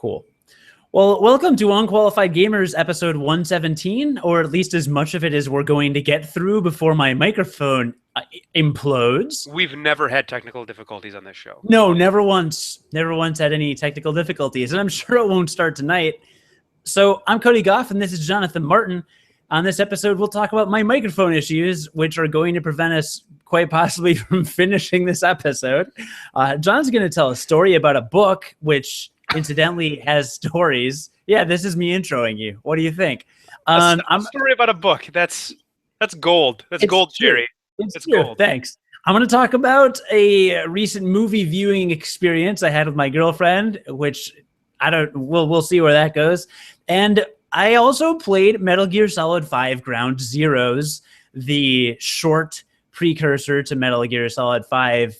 Cool. Well, welcome to Unqualified Gamers episode 117, or at least as much of it as we're going to get through before my microphone implodes. We've never had technical difficulties on this show. No, never once. Never once had any technical difficulties, and I'm sure it won't start tonight. So I'm Cody Goff, and this is Jonathan Martin. On this episode, we'll talk about my microphone issues, which are going to prevent us quite possibly from finishing this episode. John's going to tell a story about a book, which incidentally has stories. Yeah, this is me introing you. What do you think? A story about a book. That's gold. That's gold, Jerry. It's gold. Thanks. I'm going to talk about a recent movie viewing experience I had with my girlfriend, which we'll see where that goes. And I also played Metal Gear Solid 5 Ground Zeroes, the short precursor to Metal Gear Solid 5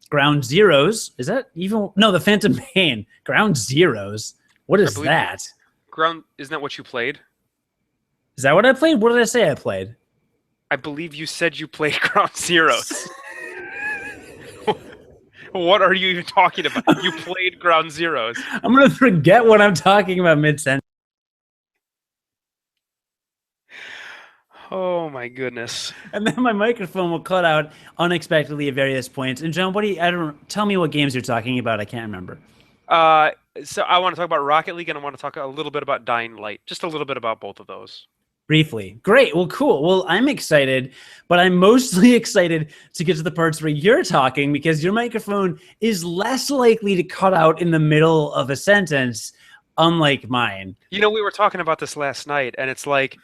Ground Zeroes. Is that even? No, the Phantom Pain. Ground Zeroes. What is that? Isn't that what you played? Is that what I played? What did I say I played? I believe you said you played Ground Zeroes. What are you even talking about? You played Ground Zeroes. I'm going to forget what I'm talking about mid-sentence. Oh my goodness. And then my microphone will cut out unexpectedly at various points. And John, tell me what games you're talking about. I can't remember. So I want to talk about Rocket League, and I want to talk a little bit about Dying Light. Just a little bit about both of those. Briefly. Great. Well, cool. Well, I'm excited, but I'm mostly excited to get to the parts where you're talking because your microphone is less likely to cut out in the middle of a sentence, unlike mine. You know, we were talking about this last night, and it's like,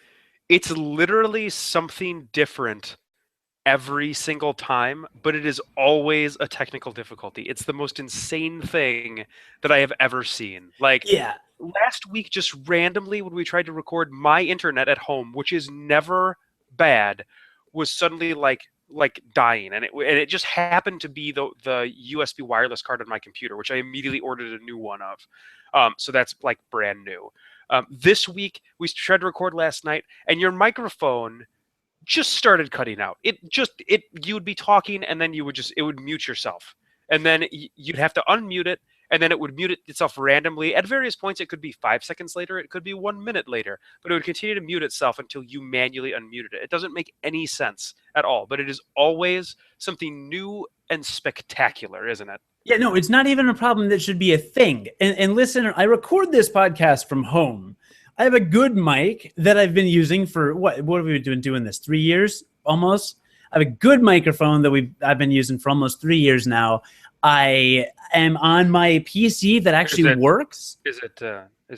it's literally something different every single time, but it is always a technical difficulty. It's the most insane thing that I have ever seen. Like, yeah. Last week, just randomly, when we tried to record, my internet at home, which is never bad, was suddenly like dying, and it just happened to be the USB wireless card on my computer, which I immediately ordered a new one of. So that's like brand new. This week, we tried to record last night, and your microphone just started cutting out. You would be talking, and then it would mute yourself, and then you'd have to unmute it, and then it would mute itself randomly. At various points, it could be 5 seconds later, it could be 1 minute later, but it would continue to mute itself until you manually unmuted it. It doesn't make any sense at all, but it is always something new and spectacular, isn't it? Yeah, no, it's not even a problem that should be a thing. And listen, I record this podcast from home. I have a good mic that I've been using for, what have we been doing this? 3 years, almost? I have a good microphone that I've been using for almost 3 years now. I am on my PC that actually works. Is it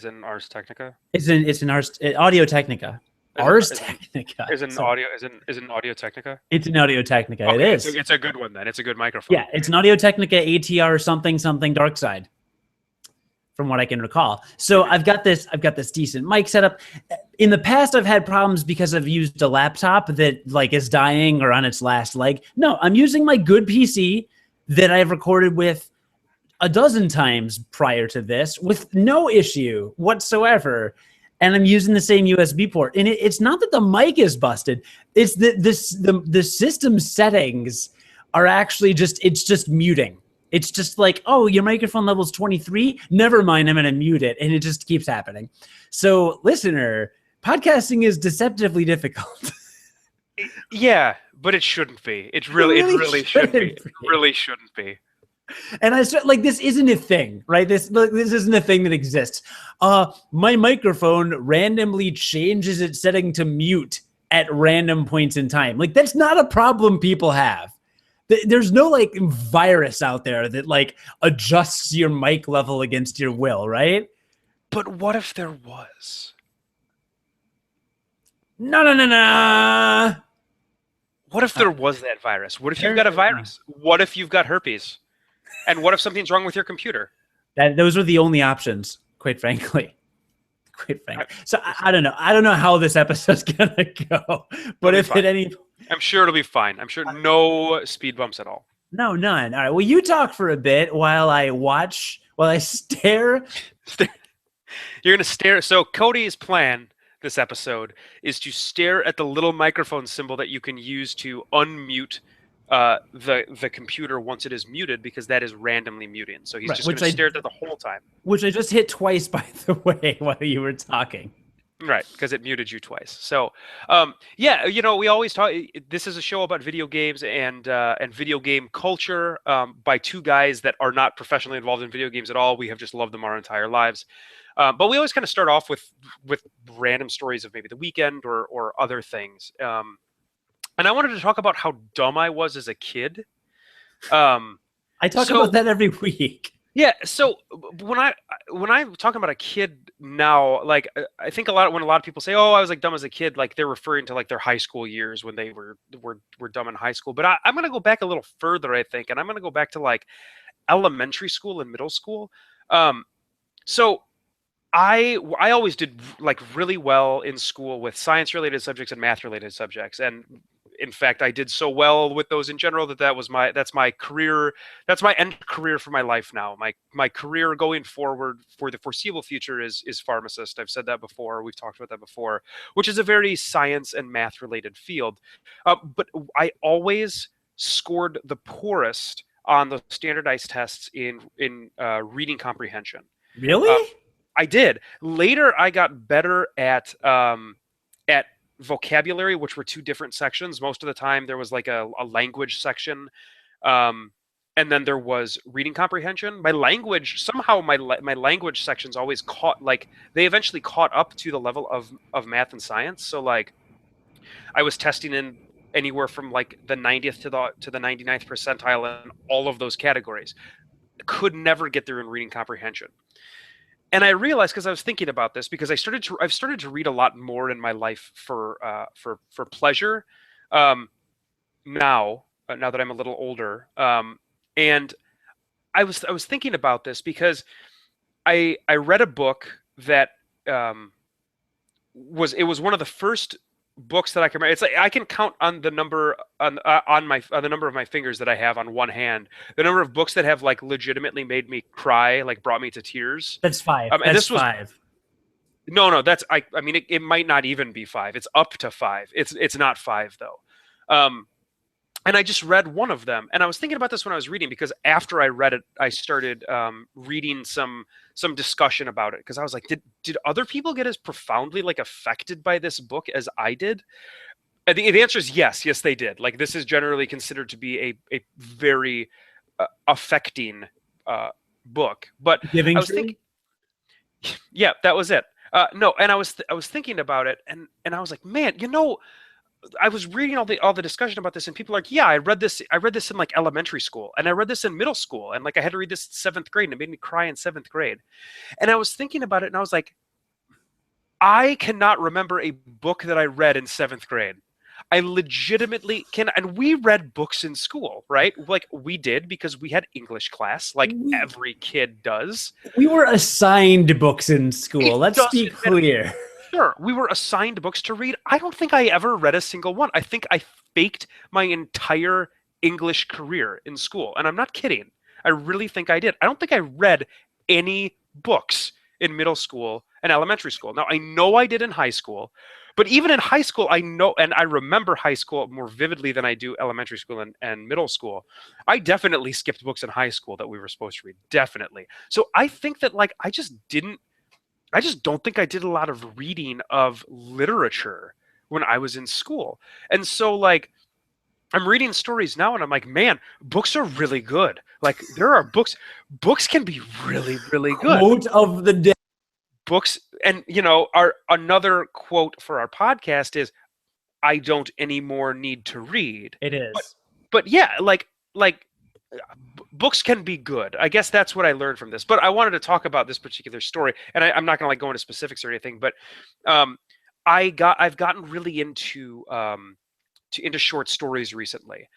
an Ars Technica? It's an Audio Technica. Ars Technica. Is it an Audio Technica? It's an Audio Technica. Okay, it is. It's a good one then. It's a good microphone. Yeah, it's an Audio Technica ATR something dark side, from what I can recall. So I've got this decent mic setup. In the past, I've had problems because I've used a laptop that like is dying or on its last leg. No, I'm using my good PC that I've recorded with a dozen times prior to this with no issue whatsoever. And I'm using the same USB port. And it's not that the mic is busted. It's that the system settings are actually it's just muting. It's just like, oh, your microphone level's 23. Never mind, I'm going to mute it. And it just keeps happening. So, listener, podcasting is deceptively difficult. Yeah, but it shouldn't be. It really shouldn't be. It really shouldn't be. And I start like, this isn't a thing, right? This isn't a thing that exists. My microphone randomly changes its setting to mute at random points in time. Like, that's not a problem people have. There's no like virus out there that like adjusts your mic level against your will, right? But what if there was? No. What if there was that virus? What if you've got a virus? What if you've got herpes? And what if something's wrong with your computer? Those are the only options, quite frankly. So I don't know. I don't know how this episode's gonna go. But if at any, I'm sure it'll be fine. I'm sure no speed bumps at all. No, none. All right. Well, you talk for a bit while I stare. You're gonna stare. So Cody's plan this episode is to stare at the little microphone symbol that you can use to unmute the computer once it is muted, because that is randomly muting. So he's Right, just going to stare at it the whole time. which I just hit twice, by the way, while you were talking. Right, because it muted you twice. So, yeah, we always talk. This is a show about video games and video game culture, by two guys that are not professionally involved in video games at all. We have just loved them our entire lives. But we always kind of start off with random stories of maybe the weekend or other things. And I wanted to talk about how dumb I was as a kid. I talk about that every week. Yeah, so when I'm talking about a kid now, like I think when a lot of people say, "Oh, I was like dumb as a kid," like they're referring to like their high school years when they were dumb in high school. But I'm gonna go back a little further, I think, and I'm gonna go back to like elementary school and middle school. So I always did like really well in school with science related subjects and math related subjects, and in fact I did so well with those in general that's my career, that's my end career for my life now. My career going forward for the foreseeable future is pharmacist. I've said that before, we've talked about that before, which is a very science and math related field. But I always scored the poorest on the standardized tests in reading comprehension. Really? I did. Later, I got better at vocabulary, which were two different sections. Most of the time, there was like a language section, and then there was reading comprehension. My language, somehow, my language sections always they eventually caught up to the level of math and science. So like, I was testing in anywhere from like the 90th to the 99th percentile in all of those categories. Could never get there in reading comprehension. And I realized, because I was thinking about this, because I've started to read a lot more in my life for pleasure, now that I'm a little older, and I was thinking about this because I read a book that was one of the first books that I can remember. It's like I can count on the number on the number of my fingers that I have on one hand, the number of books that have like legitimately made me cry, like brought me to tears. That's 5. And that's this was 5. no, that's I mean it might not even be 5. It's up to 5. It's not 5 though. And I just read one of them, and I was thinking about this when I was reading, because after I read it, I started reading some discussion about it, because I was like, did other people get as profoundly like affected by this book as I did? And the answer is yes, they did. Like, this is generally considered to be a very affecting book. But Giving I was Tree? thinking, yeah, that was it. No, and I was thinking about it, and I was like, man, I was reading all the discussion about this, and people are like, yeah, I read this in like elementary school, and I read this in middle school, and like I had to read this in 7th grade, and it made me cry in 7th grade. And I was thinking about it, and I was like, I cannot remember a book that I read in 7th grade. I legitimately can, and we read books in school, right? Like we did, because we had English class, like every kid does. We were assigned books in school. Let's be clear. Sure, we were assigned books to read. I don't think I ever read a single one. I think I faked my entire English career in school, and I'm not kidding. I really think I did. I don't think I read any books in middle school and elementary school. Now, I know I did in high school, but even in high school, I know, and I remember high school more vividly than I do elementary school and middle school. I definitely skipped books in high school that we were supposed to read. Definitely. So I think that like I just don't think I did a lot of reading of literature when I was in school. And so like I'm reading stories now, and I'm like, man, books are really good. Like there are books can be really, really good. Quote of the day. Books, and our another quote for our podcast is, I don't anymore need to read. It is. But yeah, like books can be good. I guess that's what I learned from this. But I wanted to talk about this particular story, and I'm not going to like go into specifics or anything. But I've gotten really into short stories recently,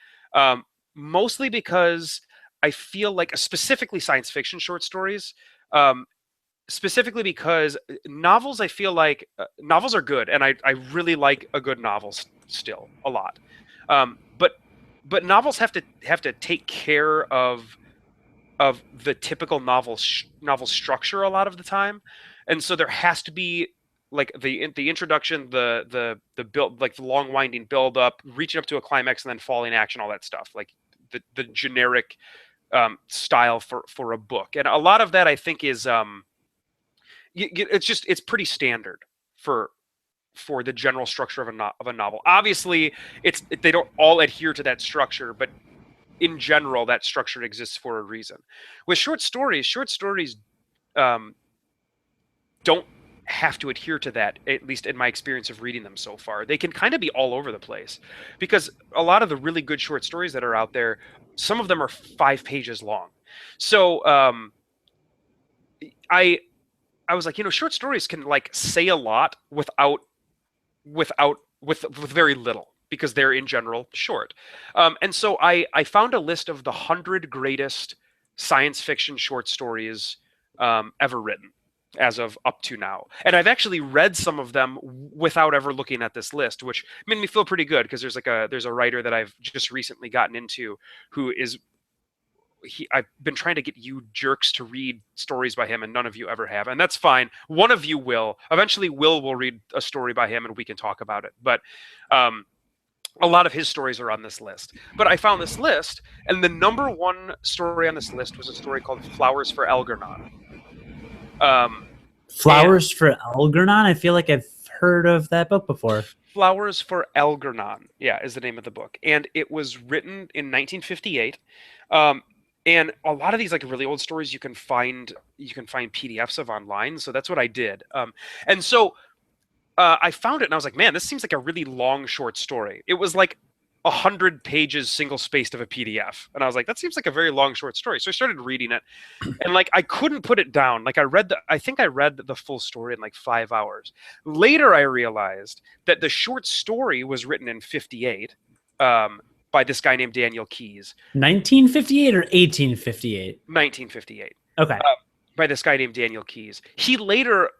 mostly because I feel like, specifically science fiction short stories. Specifically because novels, I feel like novels are good, and I really like a good novel still a lot. But novels have to take care of the typical novel structure a lot of the time, and so there has to be like the introduction, the build, like the long winding build up, reaching up to a climax, and then falling action, all that stuff, like the generic style for a book. And a lot of that I think is it's pretty standard for the general structure of a novel. Obviously, they don't all adhere to that structure, but in general, that structure exists for a reason. With short stories don't have to adhere to that, at least in my experience of reading them so far. They can kind of be all over the place, because a lot of the really good short stories that are out there, some of them are 5 pages long. So I was like, short stories can like say a lot with very little, because they're in general short. And so I found a list of the 100 greatest science fiction short stories ever written as of up to now. And I've actually read some of them without ever looking at this list, which made me feel pretty good, because there's a writer that I've just recently gotten into who is I've been trying to get you jerks to read stories by him, and none of you ever have, and that's fine. One of you will. Eventually, will read a story by him, and we can talk about it. But a lot of his stories are on this list. But I found this list, and the number one story on this list was a story called "Flowers for Algernon." Flowers for Algernon? I feel like I've heard of that book before. Flowers for Algernon, yeah, is the name of the book, and it was written in 1958. And a lot of these like really old stories you can find PDFs of online. So that's what I did. And so I found it, and I was like, man, this seems like a really long short story. It was like 100 pages single spaced of a PDF, and I was like, that seems like a very long short story. So I started reading it, and like I couldn't put it down. Like I think I read the full story in like 5 hours. Later, I realized that the short story was written in 58. By this guy named Daniel Keyes. 1958 or 1858? 1958. Okay. By this guy named Daniel Keyes. He later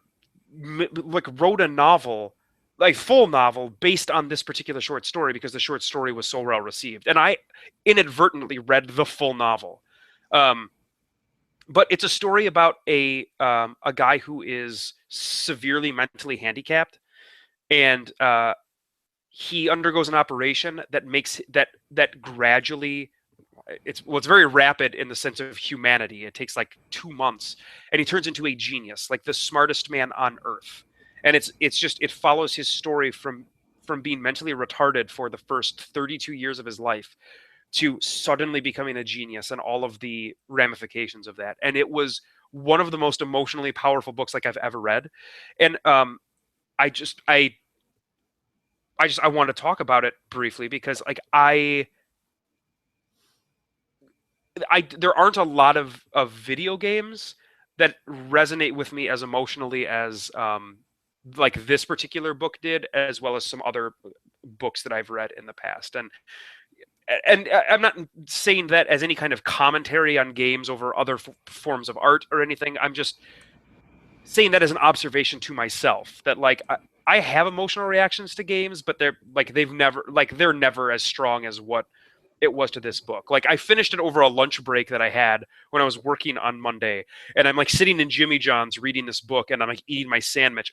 wrote a novel, like full novel, based on this particular short story, because the short story was so well received. And I inadvertently read the full novel. But it's a story about a guy who is severely mentally handicapped, and he undergoes an operation that makes that gradually, it's very rapid in the sense of humanity. It takes like 2 months, and he turns into a genius, like the smartest man on earth. And it follows his story from being mentally retarded for the first 32 years of his life to suddenly becoming a genius, and all of the ramifications of that. And it was one of the most emotionally powerful books like I've ever read. And I want to talk about it briefly, because like there aren't a lot of video games that resonate with me as emotionally as like this particular book did, as well as some other books that I've read in the past. And I'm not saying that as any kind of commentary on games over other forms of art or anything. I'm just saying that as an observation to myself, that like I have emotional reactions to games, but they're never as strong as what it was to this book. Like I finished it over a lunch break that I had when I was working on Monday, and I'm like sitting in Jimmy John's reading this book, and I'm like eating my sandwich,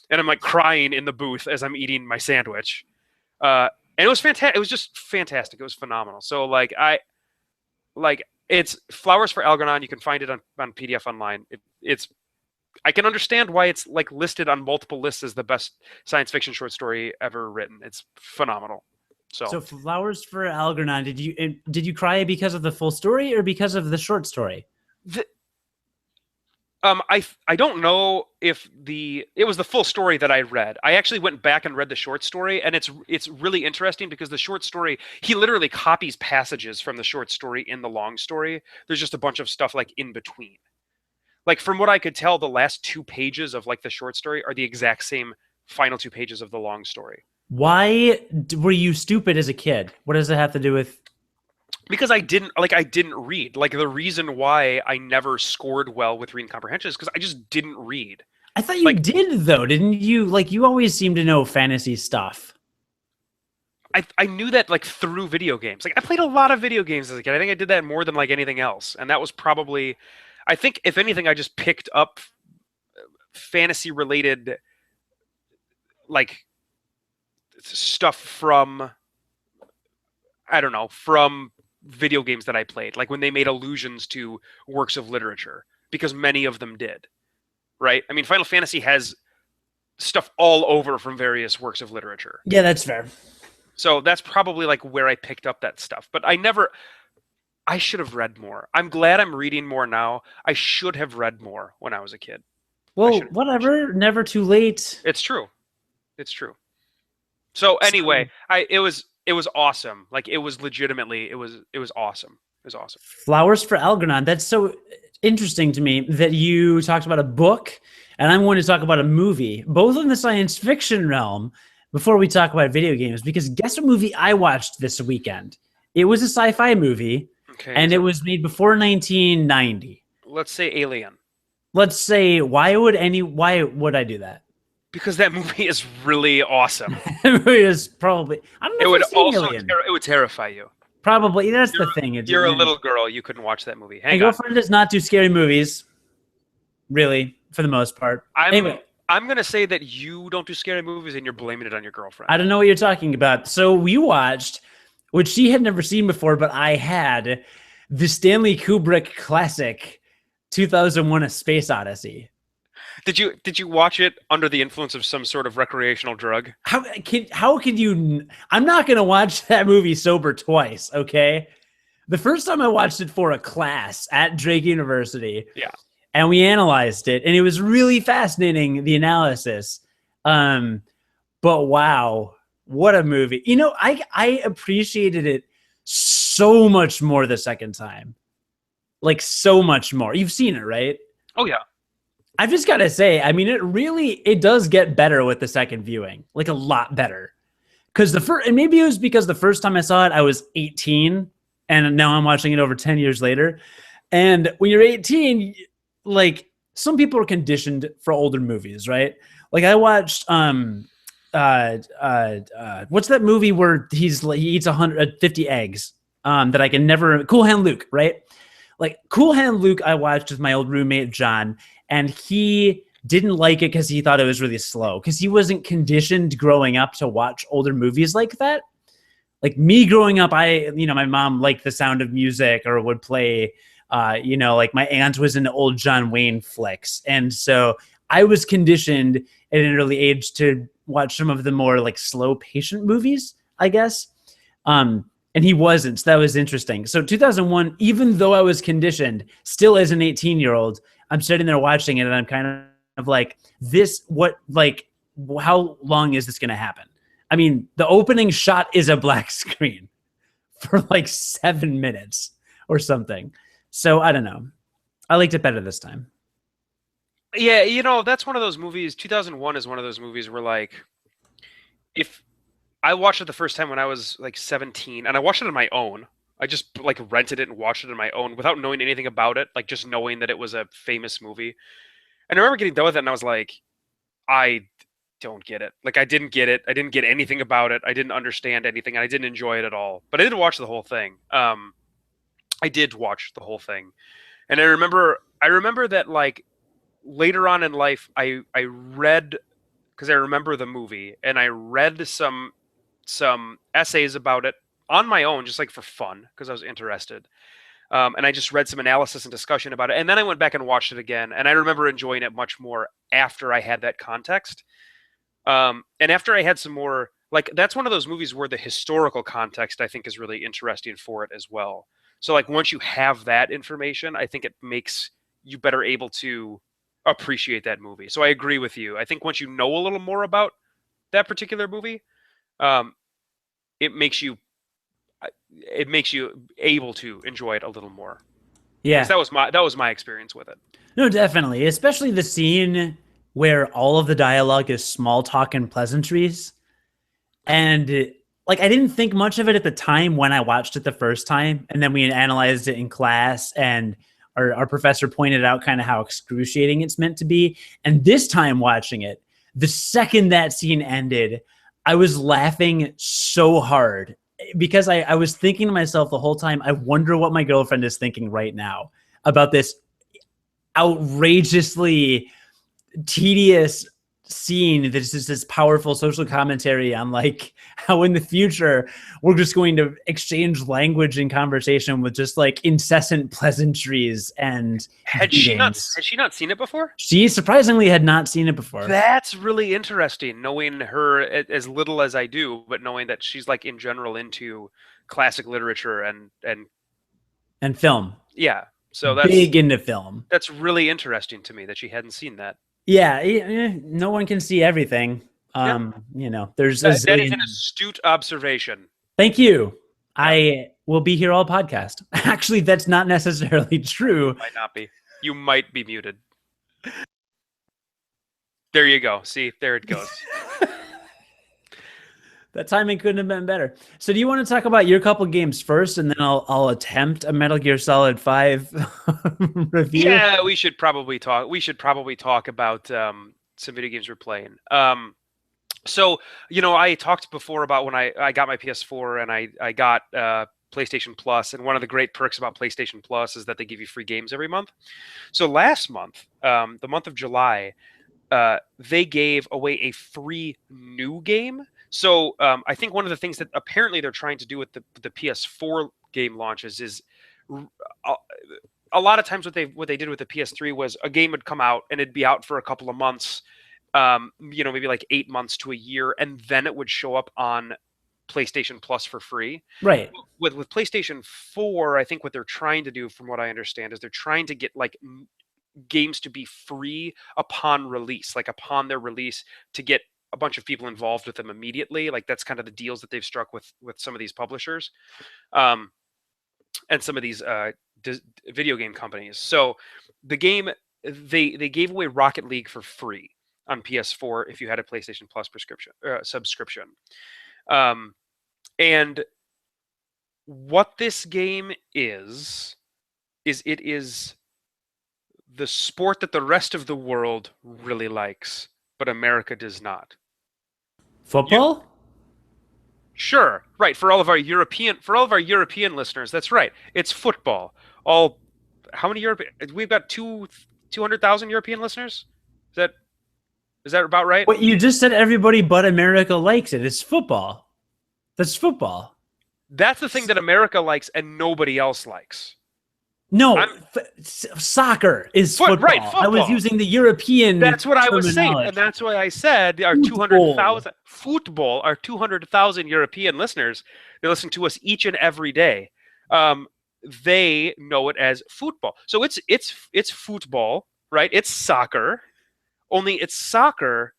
and I'm like crying in the booth as I'm eating my sandwich. And it was fantastic. It was just fantastic. It was phenomenal. So it's Flowers for Algernon. You can find it on PDF online. I can understand why it's like listed on multiple lists as the best science fiction short story ever written. It's phenomenal. So Flowers for Algernon, did you cry because of the full story or because of the short story? I don't know if it was the full story that I read. I actually went back and read the short story, and it's really interesting, because the short story, he literally copies passages from the short story in the long story. There's just a bunch of stuff like in between. Like from what I could tell, the last 2 pages of like the short story are the exact same final 2 pages of the long story. Why were you stupid as a kid? What does it have to do with? Because I didn't read. Like the reason why I never scored well with reading comprehension is because I just didn't read. I thought you did though, didn't you? Like you always seem to know fantasy stuff. I knew that like through video games. Like I played a lot of video games as a kid. I think I did that more than like anything else, and that was probably, I think if anything, I just picked up fantasy related like stuff from, I don't know, from video games that I played, like when they made allusions to works of literature, because many of them did, right? I mean, Final Fantasy has stuff all over from various works of literature. Yeah, that's fair. So that's probably like where I picked up that stuff. But I should have read more. I'm glad I'm reading more now. I should have read more when I was a kid. Well, whatever, never too late. It's true. It's true. So anyway, it was awesome. Like it was legitimately, it was awesome. It was awesome. Flowers for Algernon. That's so interesting to me that you talked about a book, and I'm going to talk about a movie, both in the science fiction realm, before we talk about video games, because guess what movie I watched this weekend? It was a sci-fi movie, and it was made before 1990. Let's say Alien. Let's say, why would I do that? Because that movie is really awesome. That movie is probably, I don't know. It would terrify you. Probably, that's the thing. You're a little girl. You couldn't watch that movie. My girlfriend does not do scary movies, really, for the most part. Anyway. I'm going to say that you don't do scary movies and you're blaming it on your girlfriend. I don't know what you're talking about. So we watched, which she had never seen before, but I had, the Stanley Kubrick classic, 2001: A Space Odyssey. Did you watch it under the influence of some sort of recreational drug? How could you? I'm not going to watch that movie sober twice, okay? The first time I watched it for a class at Drake University. Yeah. And we analyzed it, and it was really fascinating, the analysis. But wow, what a movie. You know, I appreciated it so much more the second time. Like, so much more. You've seen it, right? Oh, yeah. I've just got to say, I mean, it does get better with the second viewing. Like, a lot better. Because and maybe it was because the first time I saw it, I was 18, and now I'm watching it over 10 years later. And when you're 18... like, some people are conditioned for older movies, right? Like, I watched what's that movie where he eats 150 eggs that I can never, Cool Hand Luke, right? Like, Cool Hand Luke I watched with my old roommate John, and he didn't like it because he thought it was really slow, because he wasn't conditioned growing up to watch older movies like that. Like me growing up, my mom liked The Sound of Music, or would play like my aunt was into old John Wayne flicks. And so I was conditioned at an early age to watch some of the more like slow, patient movies, I guess. And he wasn't. So that was interesting. So 2001, even though I was conditioned, still as an 18-year-old, I'm sitting there watching it and I'm kind of like, how long is this going to happen? I mean, the opening shot is a black screen for like 7 minutes or something. So I don't know. I liked it better this time. Yeah, that's one of those movies. 2001 is one of those movies where, like, if I watched it the first time when I was like 17, and I watched it on my own. I just like rented it and watched it on my own without knowing anything about it, like just knowing that it was a famous movie. And I remember getting done with it, and I was like, I don't get it. Like, I didn't get it. I didn't get anything about it. I didn't understand anything, and I didn't enjoy it at all. But I did watch the whole thing. I did watch the whole thing. And I remember that, like, later on in life, I read, because I remember the movie, and I read some essays about it on my own, just like for fun, because I was interested. And I just read some analysis and discussion about it. And then I went back and watched it again. And I remember enjoying it much more after I had that context. And after I had some more, like, that's one of those movies where the historical context, I think, is really interesting for it as well. So, like, once you have that information, I think it makes you better able to appreciate that movie. So I agree with you. I think once you know a little more about that particular movie, it makes you able to enjoy it a little more. Yeah, that was my experience with it. No, definitely, especially the scene where all of the dialogue is small talk and pleasantries, and like, I didn't think much of it at the time when I watched it the first time, and then we analyzed it in class, and our professor pointed out kind of how excruciating it's meant to be. And this time watching it, the second that scene ended, I was laughing so hard, because I was thinking to myself the whole time, I wonder what my girlfriend is thinking right now about this outrageously tedious scene that's just this powerful social commentary on like how in the future we're just going to exchange language and conversation with just like incessant pleasantries and greetings. Had she not seen it before? She surprisingly had not seen it before. That's really interesting, knowing her as little as I do, but knowing that she's like in general into classic literature And film. yeah. So big into film. That's really interesting to me that she hadn't seen that. Yeah, no one can see everything. Yeah. There's that is an astute observation. Thank you. Yeah. I will be here all podcast. Actually, that's not necessarily true. Might not be. You might be muted. There you go. See, there it goes. That timing couldn't have been better. So do you want to talk about your couple games first, and then I'll attempt a Metal Gear Solid 5 review? Yeah, we should probably talk. We should probably talk about some video games we're playing. So, I talked before about when I got my PS4 and I got PlayStation Plus, and one of the great perks about PlayStation Plus is that they give you free games every month. So last month, the month of July, they gave away a free new game. So I think one of the things that apparently they're trying to do with the PS4 game launches is a lot of times what they did with the PS3 was a game would come out and it'd be out for a couple of months, maybe like 8 months to a year, and then it would show up on PlayStation Plus for free. Right. With PlayStation 4, I think what they're trying to do, from what I understand, is they're trying to get like games to be free upon release, like upon their release, to get a bunch of people involved with them immediately. Like that's kind of the deals that they've struck with some of these publishers, and some of these video game companies. So the game, they gave away Rocket League for free on PS4 if you had a PlayStation Plus subscription. And what this game is it is the sport that the rest of the world really likes, but America does not. Football? Sure, right. For all of our European listeners, that's right. It's football. How many European? We've got 200,000 European listeners. Is that about right? What you just said, everybody but America likes it. It's football. That's football. That's the thing that America likes and nobody else likes. No, soccer is football. Right, football. I was using the European. That's what I was saying, and that's why I said our 200,000 football. Our 200,000 European listeners, they listen to us each and every day. They know it as football. So it's football, right? It's soccer, only it's soccer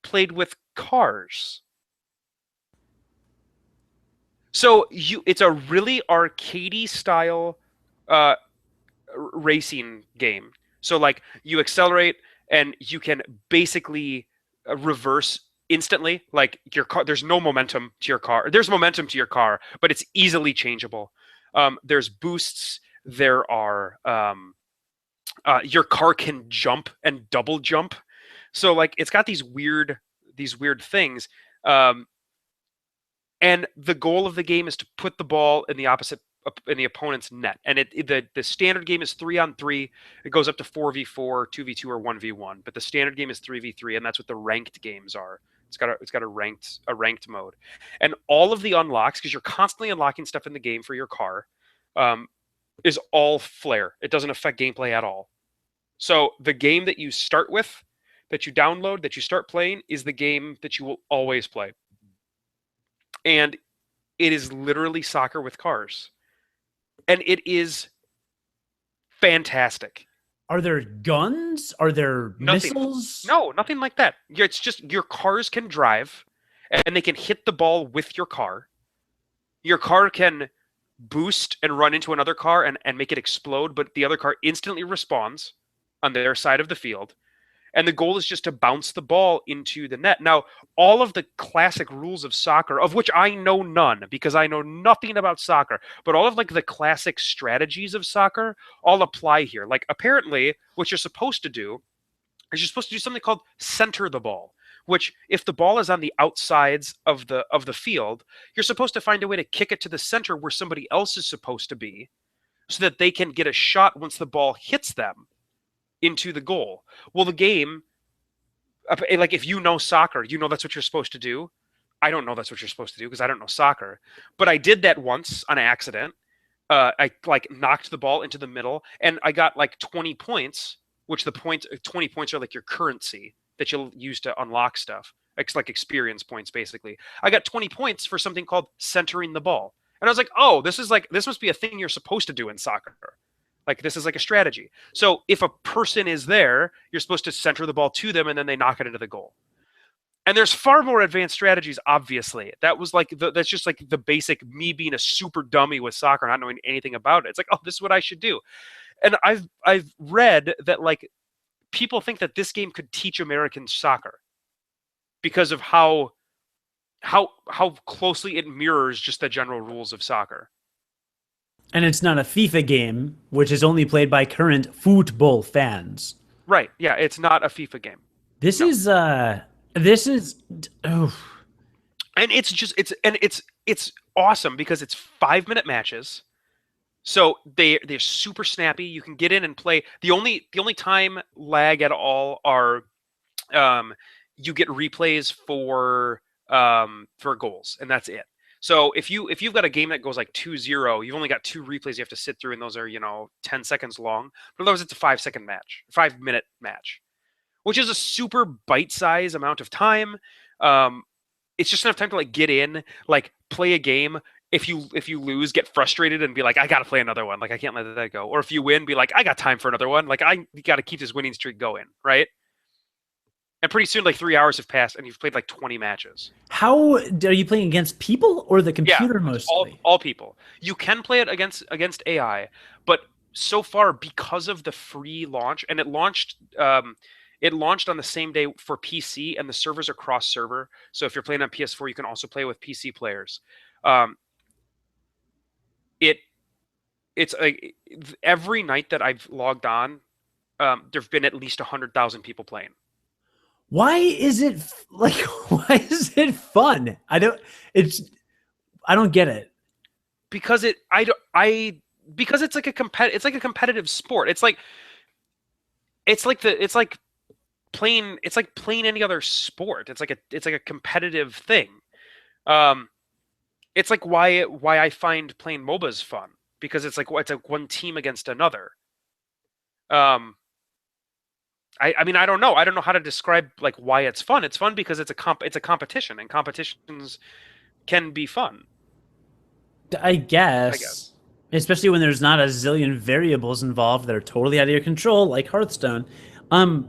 played with cars. So it's a really arcadey style racing game. So like you accelerate and you can basically reverse instantly. Like your car, there's no momentum to your car. There's momentum to your car, but it's easily changeable. There's boosts. There are your car can jump and double jump. So like it's got these weird things. And the goal of the game is to put the ball in the opponent's net. And the standard game is 3-on-3. It goes up to 4v4, 2v2, or 1v1. But the standard game is 3v3, and that's what the ranked games are. It's got a ranked mode. And all of the unlocks, because you're constantly unlocking stuff in the game for your car, is all flair. It doesn't affect gameplay at all. So the game that you start with, that you download, that you start playing, is the game that you will always play. And it is literally soccer with cars. And it is fantastic. Are there guns? Are there missiles? No, nothing like that. It's just your cars can drive, and they can hit the ball with your car. Your car can boost and run into another car and make it explode, but the other car instantly responds on their side of the field. And the goal is just to bounce the ball into the net. Now, all of the classic rules of soccer, of which I know none because I know nothing about soccer, but all of like the classic strategies of soccer all apply here. Like apparently what you're supposed to do is you're supposed to do something called center the ball, which if the ball is on the outsides of the field, you're supposed to find a way to kick it to the center where somebody else is supposed to be so that they can get a shot once the ball hits them into the goal. Well, the game Like if you know soccer, you know that's what you're supposed to do. I don't know that's what you're supposed to do because I don't know soccer. But I did that once on accident. I like knocked the ball into the middle, and I got like 20 points, which the points 20 points are like your currency that you'll use to unlock stuff. It's like experience points basically. I got 20 points for something called centering the ball. And I was like, "Oh, this must be a thing you're supposed to do in soccer." Like this is like a strategy. So if a person is there, you're supposed to center the ball to them and then they knock it into the goal. And there's far more advanced strategies, obviously. That was like that's just like the basic me being a super dummy with soccer, not knowing anything about it. It's like, oh, this is what I should do. And I've read that like people think that this game could teach Americans soccer because of how closely it mirrors just the general rules of soccer. And it's not a FIFA game, which is only played by current football fans. Right. Yeah, it's not a FIFA game. This No. is this is oh, And it's awesome because it's 5-minute matches. So they're super snappy. You can get in and play. The only time lag at all are you get replays for goals, and that's it. So if you've got a game that goes like 2-0, you've only got 2 replays you have to sit through, and those are 10 seconds long. But otherwise, it's a 5-second match, 5-minute match, which is a super bite-size amount of time. It's just enough time to like get in, like play a game. If you lose, get frustrated and be like, I gotta play another one. Like I can't let that go. Or if you win, be like, I got time for another one. Like I gotta keep this winning streak going, right? And pretty soon, like 3 hours have passed, and you've played like 20 matches. how are you playing against people or the Yeah, computer it's all mostly? all people. You can play it against AI, but so far because of the free launch, and it launched on the same day for PC, and the servers are cross server. So if you're playing on PS4, you can also play with PC players. Um, it it's like every night that I've logged on, there've been at least 100,000 people playing Why is it like why is it fun? It's I don't get it. because it I because it's like a competitive sport. It's like playing any other sport. It's like a competitive thing. Um, it's like why I find playing MOBAs fun because it's like one team against another. Um, I mean I don't know how to describe like why it's fun. It's fun because it's a competition, and competitions can be fun, I I guess. guess. Especially when there's not a zillion variables involved that are totally out of your control, like Hearthstone.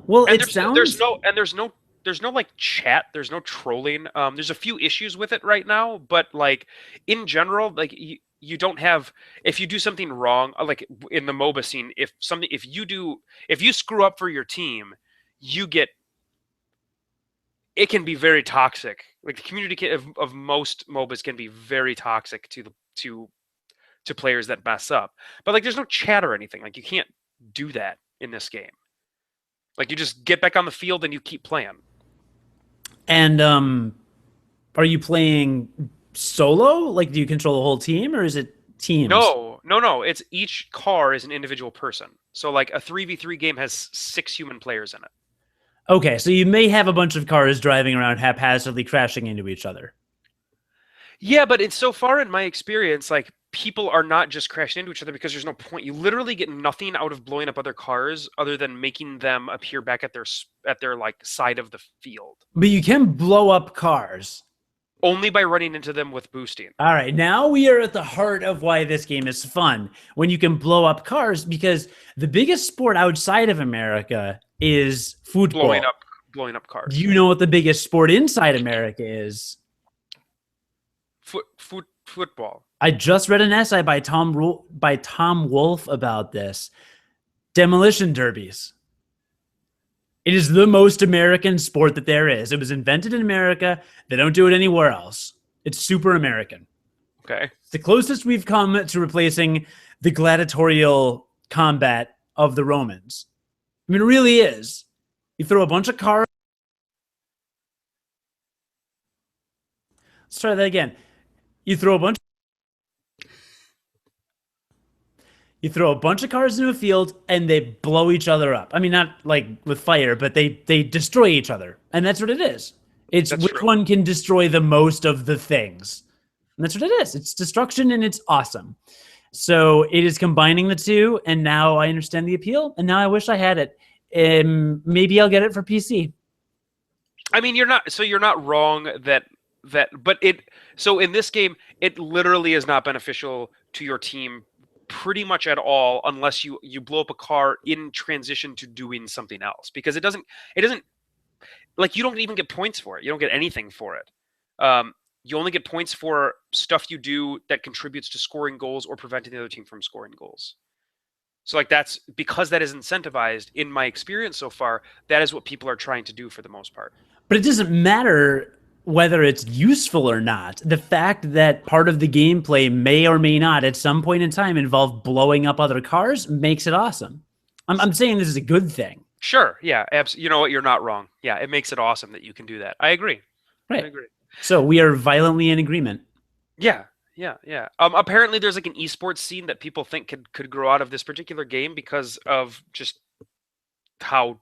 Well, And it there's sounds no and there's no like chat, there's no trolling. There's a few issues with it right now, but like in general, like you don't have if you do something wrong, like in the MOBA scene, if you screw up for your team, you get it can be very toxic. Like the community of most MOBAs can be very toxic to players that mess up. But like there's no chat or anything. Like you can't do that in this game. Like you just get back on the field and you keep playing. and are you playing solo? Like do you control the whole team or is it teams? No, no, no. It's each car is an individual person. So like a 3v3 game has 6 human players in it. Okay, so you may have a bunch of cars driving around haphazardly crashing into each other. Yeah, but it's so far in my experience, like people are not just crashing into each other because there's no point. You literally get nothing out of blowing up other cars other than making them appear back at their like side of the field. But you can blow up cars. Only by running into them with boosting. All right, now we are at the heart of why this game is fun. When you can blow up cars, because the biggest sport outside of America is Blowing football. up blowing up Do cars. you know what the biggest sport inside America is? Football. I just read an essay by Tom Wolfe about this. Demolition derbies. It is the most American sport that there is. It was invented in America. They don't do it anywhere else. It's super American. Okay. It's the closest we've come to replacing the gladiatorial combat of the Romans. I mean, it really is. You throw a bunch of cars. Let's try that again. You throw a bunch You throw a bunch of cars into a field and they blow each other up. I mean, not like with fire, but they destroy each other. And that's what it is. It's That's which true. one can destroy the most of the things. And that's what it is. It's destruction and it's awesome. So it is combining the two, and now I understand the appeal, and now I wish I had it. Maybe I'll get it for PC. I mean, you're not wrong but so in this game, it literally is not beneficial to your team pretty much at all unless you blow up a car in transition to doing something else, because it doesn't like, you don't even get points for it. You don't get anything for it. You only get points for stuff you do that contributes to scoring goals or preventing the other team from scoring goals. So like, that's because that is incentivized in my experience so far. That is what people are trying to do for the most part. But it doesn't matter whether it's useful or not. The fact that part of the gameplay may or may not at some point in time involve blowing up other cars makes it awesome. I'm saying this is a good thing. Sure. Yeah. You know what? You're not wrong. Yeah. It makes it awesome that you can do that. I agree. Right. I agree. So we are violently in agreement. Yeah. Yeah. Yeah. Apparently there's like an esports scene that people think could grow out of this particular game because of just how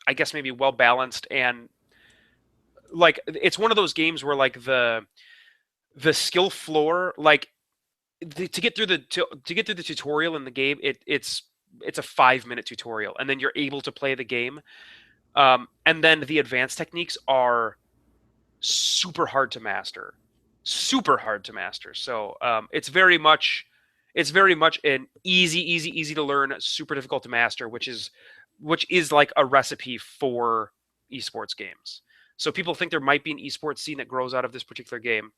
I guess maybe well balanced, and like, it's one of those games where like the skill floor, like, to get through the tutorial in the game, it's a 5-minute tutorial, and then you're able to play the game. And then the advanced techniques are super hard to master, super hard to master. So it's very much an easy to learn, super difficult to master, which is like a recipe for esports games. So people think there might be an esports scene that grows out of this particular game.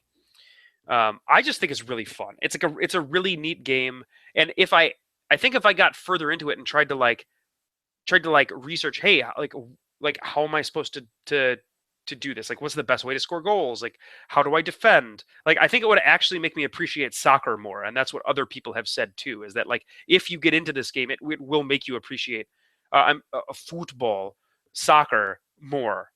I just think it's really fun. It's a really neat game, and I think if I got further into it and tried to research, hey, like how am I supposed to do this? Like, what's the best way to score goals? Like, how do I defend? Like, I think it would actually make me appreciate soccer more, and that's what other people have said too. Is that, like, if you get into this game, it will make you appreciate football, soccer more,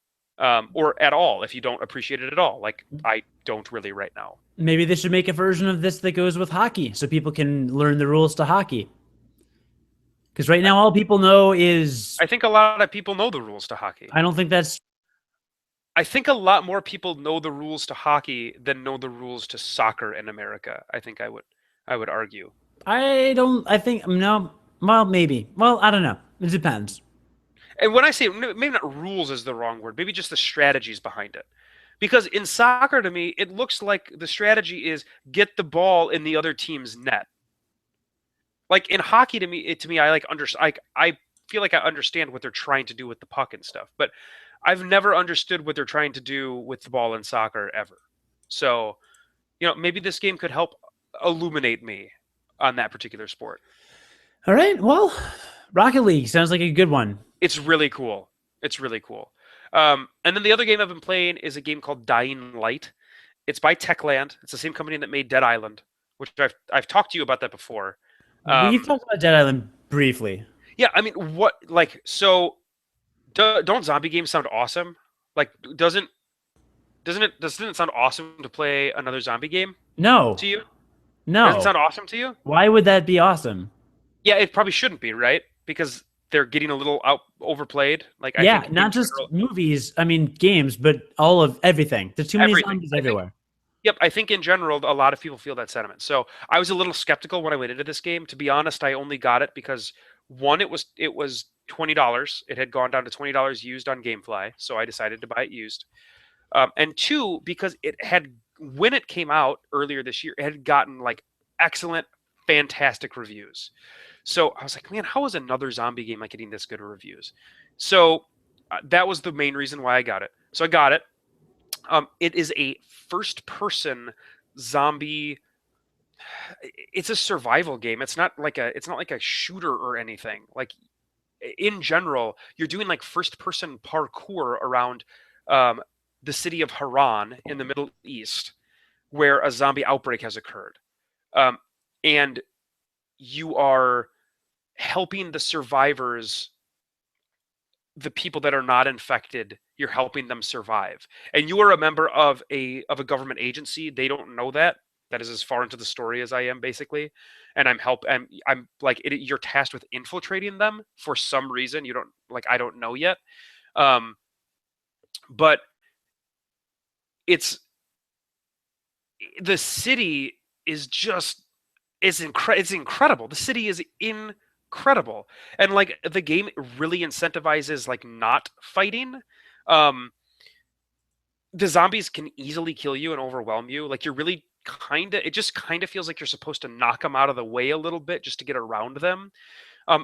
or at all if you don't appreciate it at all. Like, I don't really right now. Maybe they should make a version of this that goes with hockey so people can learn the rules to hockey. Because right now, all people know is. I think a lot of people know the rules to hockey. I don't think that's. I think a lot more people know the rules to hockey than know the rules to soccer in America. I think I would argue. I don't. I think. No. Well, maybe. Well, I don't know. It depends. And when I say, maybe not rules is the wrong word, maybe just the strategies behind it. Because in soccer, to me, it looks like the strategy is get the ball in the other team's net. Like in hockey, to me, I feel like I understand what they're trying to do with the puck and stuff, but I've never understood what they're trying to do with the ball in soccer ever. So, maybe this game could help illuminate me on that particular sport. All right. Well, Rocket League sounds like a good one. It's really cool. It's really cool. And then the other game I've been playing is a game called Dying Light. It's by Techland. It's the same company that made Dead Island, which I've talked to you about that before. We've talked about Dead Island briefly. Yeah, I mean, don't zombie games sound awesome? Like, doesn't it sound awesome to play another zombie game No. to you? No. Doesn't it sound awesome to you? Why would that be awesome? Yeah, it probably shouldn't be, right? Because they're getting a little overplayed. Like, I Yeah, think not just movies. I mean, games, but all of everything. There's too many zombies everywhere. Yep, I think in general, a lot of people feel that sentiment. So I was a little skeptical when I went into this game. To be honest, I only got it because, one, it was $20. It had gone down to $20 used on GameFly, so I decided to buy it used. And two, because when it came out earlier this year, it had gotten like excellent, fantastic reviews. So I was like, man, how is another zombie game like getting this good reviews? So that was the main reason why I got it. So I got it. It is a first-person zombie. It's a survival game. It's not like a shooter or anything. Like, in general, you're doing like first-person parkour around the city of Haran in the Middle East, where a zombie outbreak has occurred, and you are helping the survivors, the people that are not infected. You're helping them survive, and you are a member of a government agency. They don't know that, that is as far into the story as I am, basically, and I'm like you're tasked with infiltrating them for some reason. You don't like I don't know yet, um, but it's the city is just it's incredible. The city is incredible, and like the game really incentivizes like not fighting. Um, the zombies can easily kill you and overwhelm you. Like you're really it just kind of feels like you're supposed to knock them out of the way a little bit just to get around them.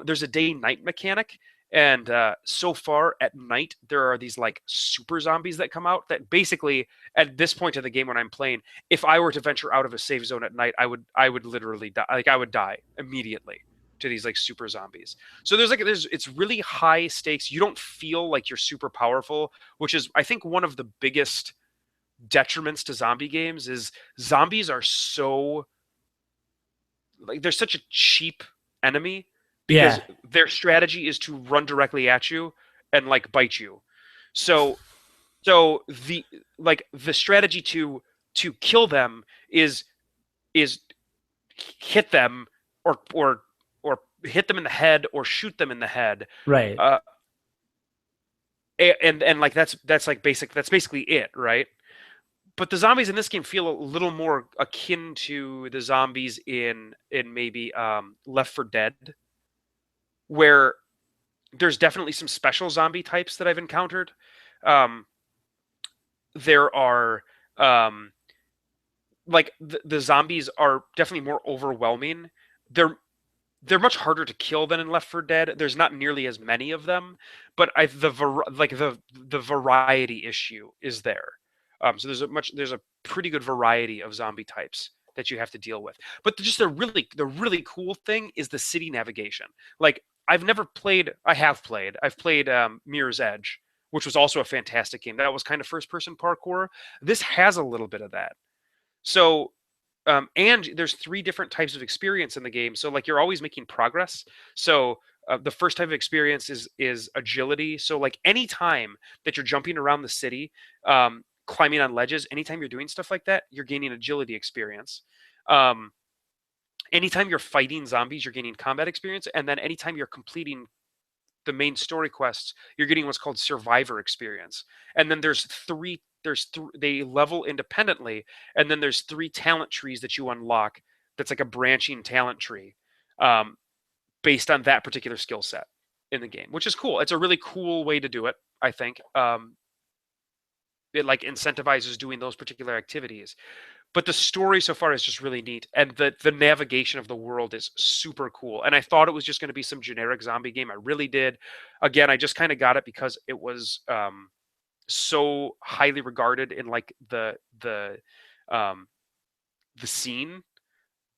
There's a day night mechanic, and so far at night there are these like super zombies that come out that basically at this point of the game when I'm playing, if I were to venture out of a safe zone at night, I would literally die. Like I would die immediately to these like super zombies. So there's it's really high stakes. You don't feel like you're super powerful, which is I think one of the biggest detriments to zombie games is zombies are so like they're such a cheap enemy because Yeah. their strategy is to run directly at you and like bite you. So the like the strategy to kill them is hit them or hit them in the head or shoot them in the head. Right. Uh, and like that's basically it, right? But the zombies in this game feel a little more akin to the zombies in maybe Left 4 Dead, where there's definitely some special zombie types that I've encountered. Um, there are like the zombies are definitely more overwhelming. They're they're much harder to kill than in Left 4 Dead. There's not nearly as many of them, but the variety issue is there. So there's a pretty good variety of zombie types that you have to deal with. But just the really cool thing is the city navigation. Like I've played Mirror's Edge, which was also a fantastic game. That was kind of first person parkour. This has a little bit of that. So and there's three different types of experience in the game. So like you're always making progress. So the first type of experience is agility. So like any time that you're jumping around the city, climbing on ledges, anytime you're doing stuff like that, you're gaining agility experience. Um, anytime you're fighting zombies, you're gaining combat experience, and then anytime you're completing the main story quests, you're getting what's called survivor experience. And then they level independently, and then there's three talent trees that you unlock. That's like a branching talent tree, um, based on that particular skill set in the game, which is cool. It's a really cool way to do it, I think. It like incentivizes doing those particular activities. But the story so far is just really neat, and the navigation of the world is super cool. And I thought it was just going to be some generic zombie game. I really did. Again, I just kind of got it because it was so highly regarded in like um, the scene.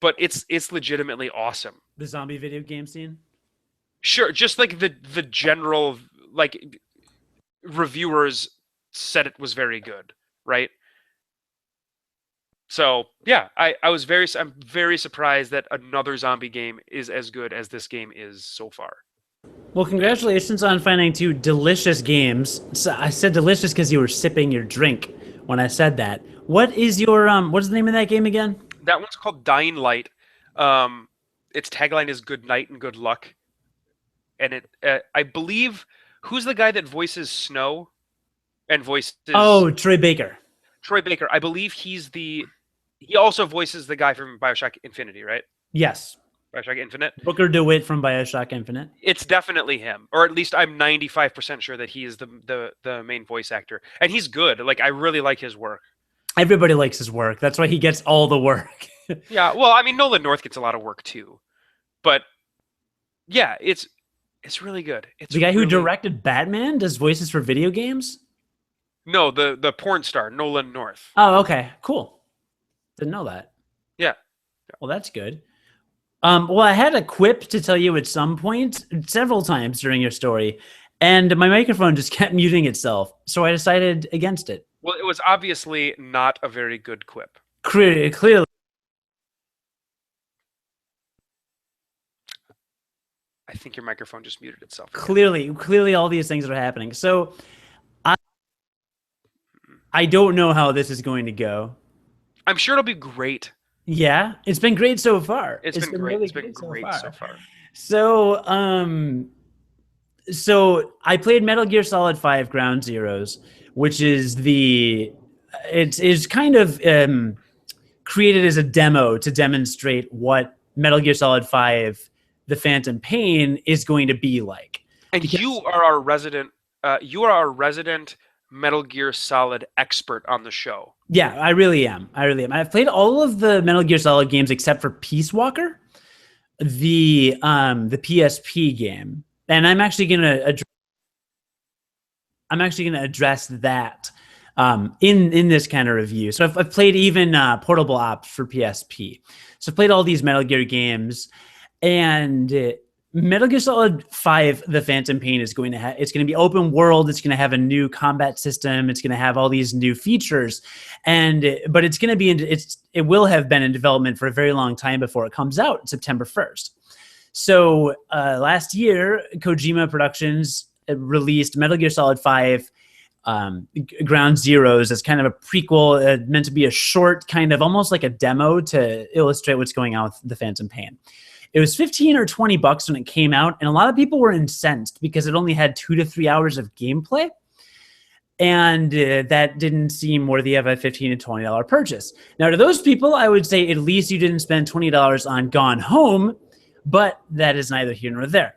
But it's legitimately awesome. The zombie video game scene. Sure, just like the general like reviewers said it was very good, right? So yeah, I'm very surprised that another zombie game is as good as this game is so far. Well, congratulations on finding two delicious games. So I said delicious because you were sipping your drink when I said that. What is your what's the name of that game again? That one's called Dying Light. Its tagline is "Good night and good luck," and I believe who's the guy that voices Snow and voices Oh, Troy Baker. Troy Baker. I believe he also voices the guy from BioShock Infinity, right? Yes. BioShock Infinite. Booker DeWitt from BioShock Infinite. It's definitely him, or at least I'm 95% sure that he is the main voice actor, and he's good. Like I really like his work. Everybody likes his work. That's why he gets all the work. Yeah, well, I mean Nolan North gets a lot of work too, but yeah, it's really good. It's The guy who really... directed Batman does voices for video games? No, the porn star Nolan North. Oh, okay. Cool. Didn't know that. Yeah. Well, that's good. Well, I had a quip to tell you at some point, several times during your story, and my microphone just kept muting itself, so I decided against it. Well, it was obviously not a very good quip. Clearly. I think your microphone just muted itself again. Clearly all these things are happening. So I don't know how this is going to go. I'm sure it'll be great. Yeah, it's been great so far. It's It's been been great. really It's been great so great so far. far. So, so I played Metal Gear Solid 5 Ground Zeroes, which is it's kind of created as a demo to demonstrate what Metal Gear Solid 5 The Phantom Pain is going to be like. And Because you are our resident Metal Gear Solid expert on the show. yeah, I really am. I really am. I've played all of the Metal Gear Solid games except for Peace Walker, the PSP game. And I'm actually gonna address that in this kind of review. So I've played even Portable Ops for PSP. So I've played all these Metal Gear games, and Metal Gear Solid 5: The Phantom Pain is going to it's going to be open world. It's going to have a new combat system. It's going to have all these new features, but it's going to be it will have been in development for a very long time before it comes out September 1st. So last year, Kojima Productions released Metal Gear Solid 5 Ground Zeroes as kind of a prequel, meant to be a short, kind of almost like a demo to illustrate what's going on with the Phantom Pain. It was 15 or 20 bucks when it came out, and a lot of people were incensed because it only had 2 to 3 hours of gameplay, and that didn't seem worthy of a $15 to $20 purchase. Now, to those people, I would say at least you didn't spend $20 on Gone Home, but that is neither here nor there.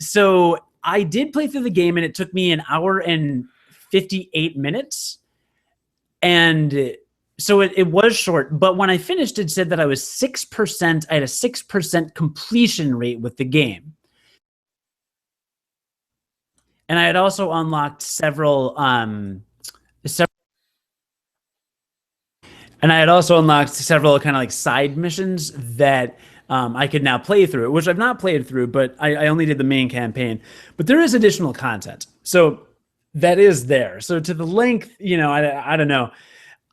So I did play through the game, and it took me an hour and 58 minutes. And so it was short, but when I finished, it said that I was 6%. I had a 6% completion rate with the game. And I had also unlocked several and I had also unlocked several kind of like side missions that I could now play through, which I've not played through, but I only did the main campaign. But there is additional content. So that is there. So to the length, I don't know.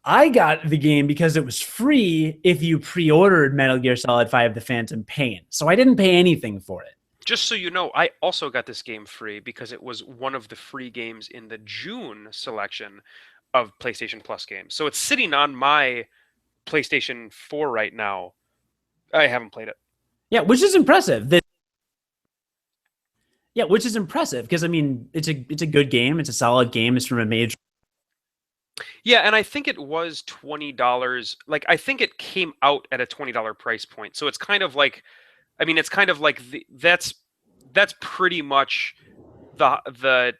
I got the game because it was free if you pre-ordered Metal Gear Solid 5: The Phantom Pain. So I didn't pay anything for it. Just so you know, I also got this game free because it was one of the free games in the June selection of PlayStation Plus games. So it's sitting on my PlayStation 4 right now. I haven't played it. Yeah, which is impressive. Yeah, which is impressive because I mean, it's a good game. It's a solid game. It's from a major. Yeah, and I think it was $20. Like I think it came out at a $20 price point. So it's kind of like, I mean, it's kind of like that's pretty much the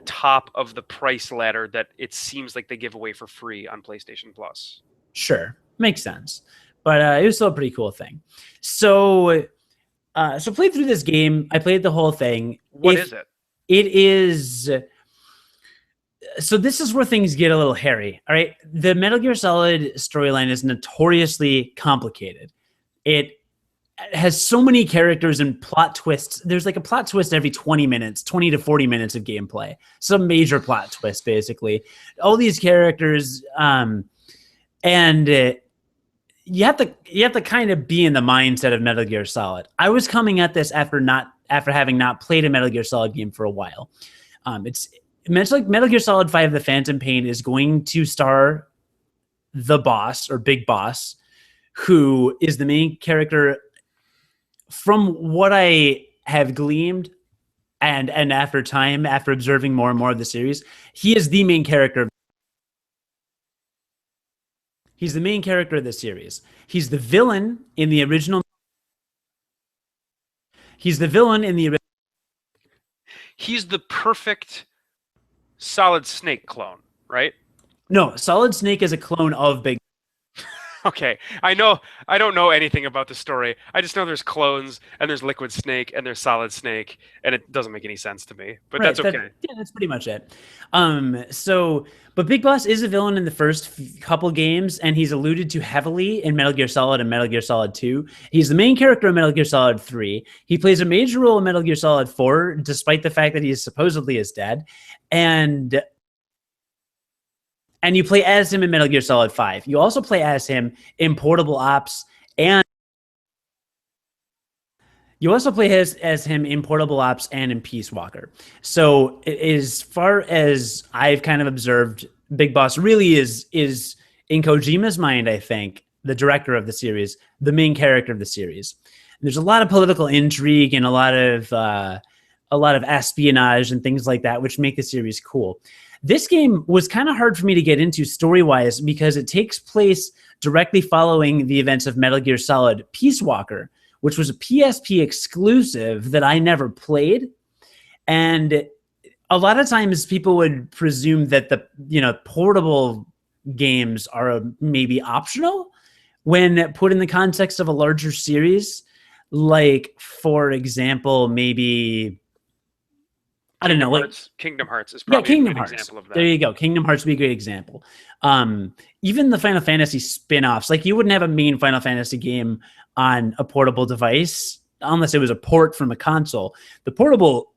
top of the price ladder that it seems like they give away for free on PlayStation Plus. Sure, makes sense, but it was still a pretty cool thing. So, played through this game. I played the whole thing. What is it? It is. So this is where things get a little hairy. All right, the Metal Gear Solid storyline is notoriously complicated. It has so many characters and plot twists. There's like a plot twist every 20 minutes, 20 to 40 minutes of gameplay. Some major plot twist, basically. All these characters, and you have to kind of be in the mindset of Metal Gear Solid. I was coming at this after having not played a Metal Gear Solid game for a while. It's like Metal Gear Solid 5: The Phantom Pain is going to star the boss or Big Boss, who is the main character. From what I have gleaned, and after observing more and more of the series, he is the main character. He's the main character of the series. He's the villain in the original. He's the villain in the. He's the perfect Solid Snake clone, right? No, Solid Snake is a clone of Big. Okay, I don't know anything about the story. I just know there's clones and there's Liquid Snake and there's Solid Snake, and it doesn't make any sense to me. But right, that's okay. Yeah, that's pretty much it. But Big Boss is a villain in the first couple games, and he's alluded to heavily in Metal Gear Solid and Metal Gear Solid 2. He's the main character in Metal Gear Solid 3. He plays a major role in Metal Gear Solid 4, despite the fact that he supposedly is dead. And you play as him in Metal Gear Solid 5. You also play as him in Portable Ops, and you also play as him in Portable Ops and in Peace Walker. So as far as I've kind of observed, Big Boss really is in Kojima's mind, I think, the director of the series, the main character of the series. And there's a lot of political intrigue and a lot of espionage and things like that, which make the series cool. This game was kind of hard for me to get into story-wise because it takes place directly following the events of Metal Gear Solid Peace Walker, which was a PSP exclusive that I never played. And a lot of times people would presume that the, portable games are maybe optional when put in the context of a larger series. Like, for example, maybe, I don't know. Kingdom Hearts is probably a good example of that. There you go. Kingdom Hearts would be a great example. Even the Final Fantasy spin-offs, like you wouldn't have a main Final Fantasy game on a portable device unless it was a port from a console. The portable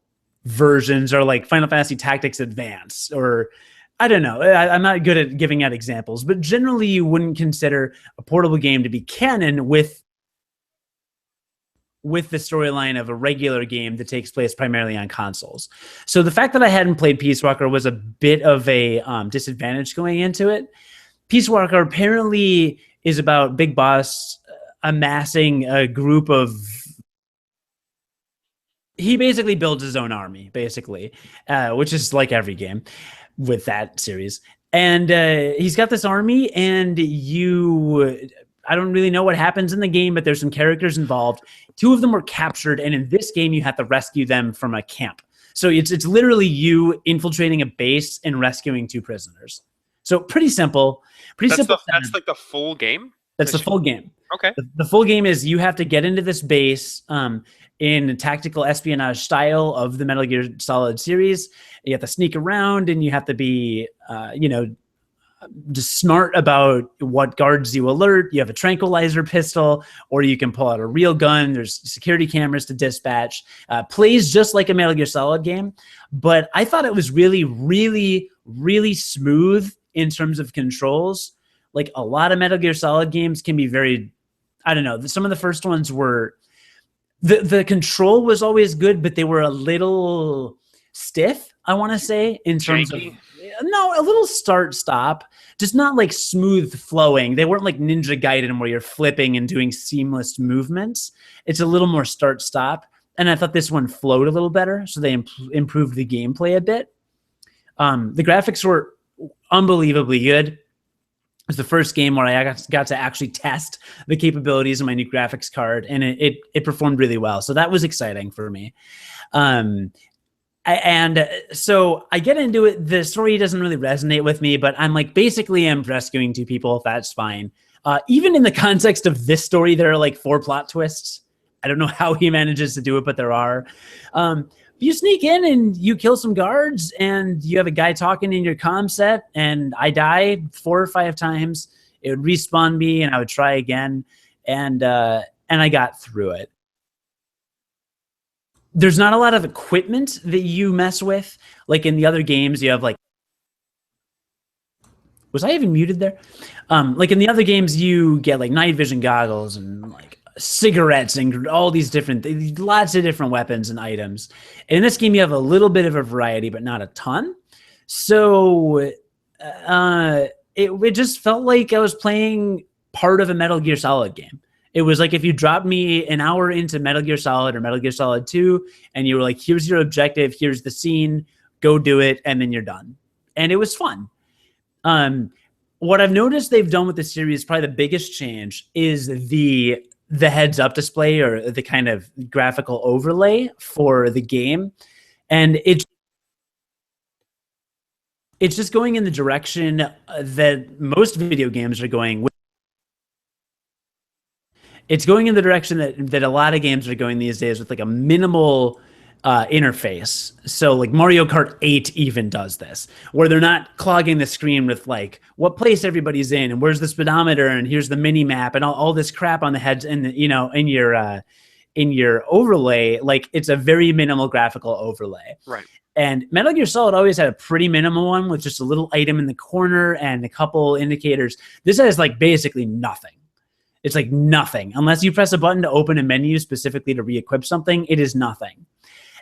versions are like Final Fantasy Tactics Advance, or I don't know. I'm not good at giving out examples, but generally you wouldn't consider a portable game to be canon with the storyline of a regular game that takes place primarily on consoles. So the fact that I hadn't played Peace Walker was a bit of a disadvantage going into it. Peace Walker apparently is about Big Boss amassing a group of... He basically builds his own army, basically, which is like every game with that series. And he's got this army, and I don't really know what happens in the game, but there's some characters involved. 2 of them were captured, and in this game, you have to rescue them from a camp. So it's literally you infiltrating a base and rescuing 2 prisoners. So pretty simple. That's like the full game? That's the full game. Okay. The full game is you have to get into this base in a tactical espionage style of the Metal Gear Solid series. You have to sneak around, and you have to be, just smart about what guards you alert. You have a tranquilizer pistol, or you can pull out a real gun. There's security cameras to dispatch. Plays just like a Metal Gear Solid game, but I thought it was really, really, really smooth in terms of controls. Like a lot of Metal Gear Solid games can be very, I don't know. Some of the first ones were, the control was always good, but they were a little stiff, I want to say, in terms of... No, a little start-stop, just not like smooth flowing. They weren't like Ninja Gaiden where you're flipping and doing seamless movements. It's a little more start-stop, and I thought this one flowed a little better, so they improved the gameplay a bit. The graphics were unbelievably good. It was the first game where I got to actually test the capabilities of my new graphics card, and it performed really well, so that was exciting for me. And so I get into it. The story doesn't really resonate with me, but I'm like, basically I'm rescuing 2 people. That's fine. Even in the context of this story, there are like 4 plot twists. I don't know how he manages to do it, but there are. You sneak in and you kill some guards, and you have a guy talking in your comm set, and I died 4 or 5 times. It would respawn me, and I would try again, and I got through it. There's not a lot of equipment that you mess with. Like in the other games, you have like... Was I even muted there? Like in the other games, you get like night vision goggles and like cigarettes and all these different... Lots of different weapons and items. And in this game, you have a little bit of a variety, but not a ton. So it just felt like I was playing part of a Metal Gear Solid game. It was like if you dropped me an hour into Metal Gear Solid or Metal Gear Solid 2, and you were like, here's your objective, here's the scene, go do it, and then you're done. And it was fun. What I've noticed they've done with the series, probably the biggest change, is the heads-up display, or the kind of graphical overlay for the game. And it's just going in the direction that most video games are going. It's going in the direction that a lot of games are going these days, with like a minimal interface. So like Mario Kart 8 even does this, where they're not clogging the screen with like what place everybody's in, and where's the speedometer, and here's the mini map, and all this crap on the heads, and in your overlay. Like it's a very minimal graphical overlay. Right. And Metal Gear Solid always had a pretty minimal one with just a little item in the corner and a couple indicators. This has like basically nothing. It's like nothing. Unless you press a button to open a menu specifically to re-equip something, it is nothing.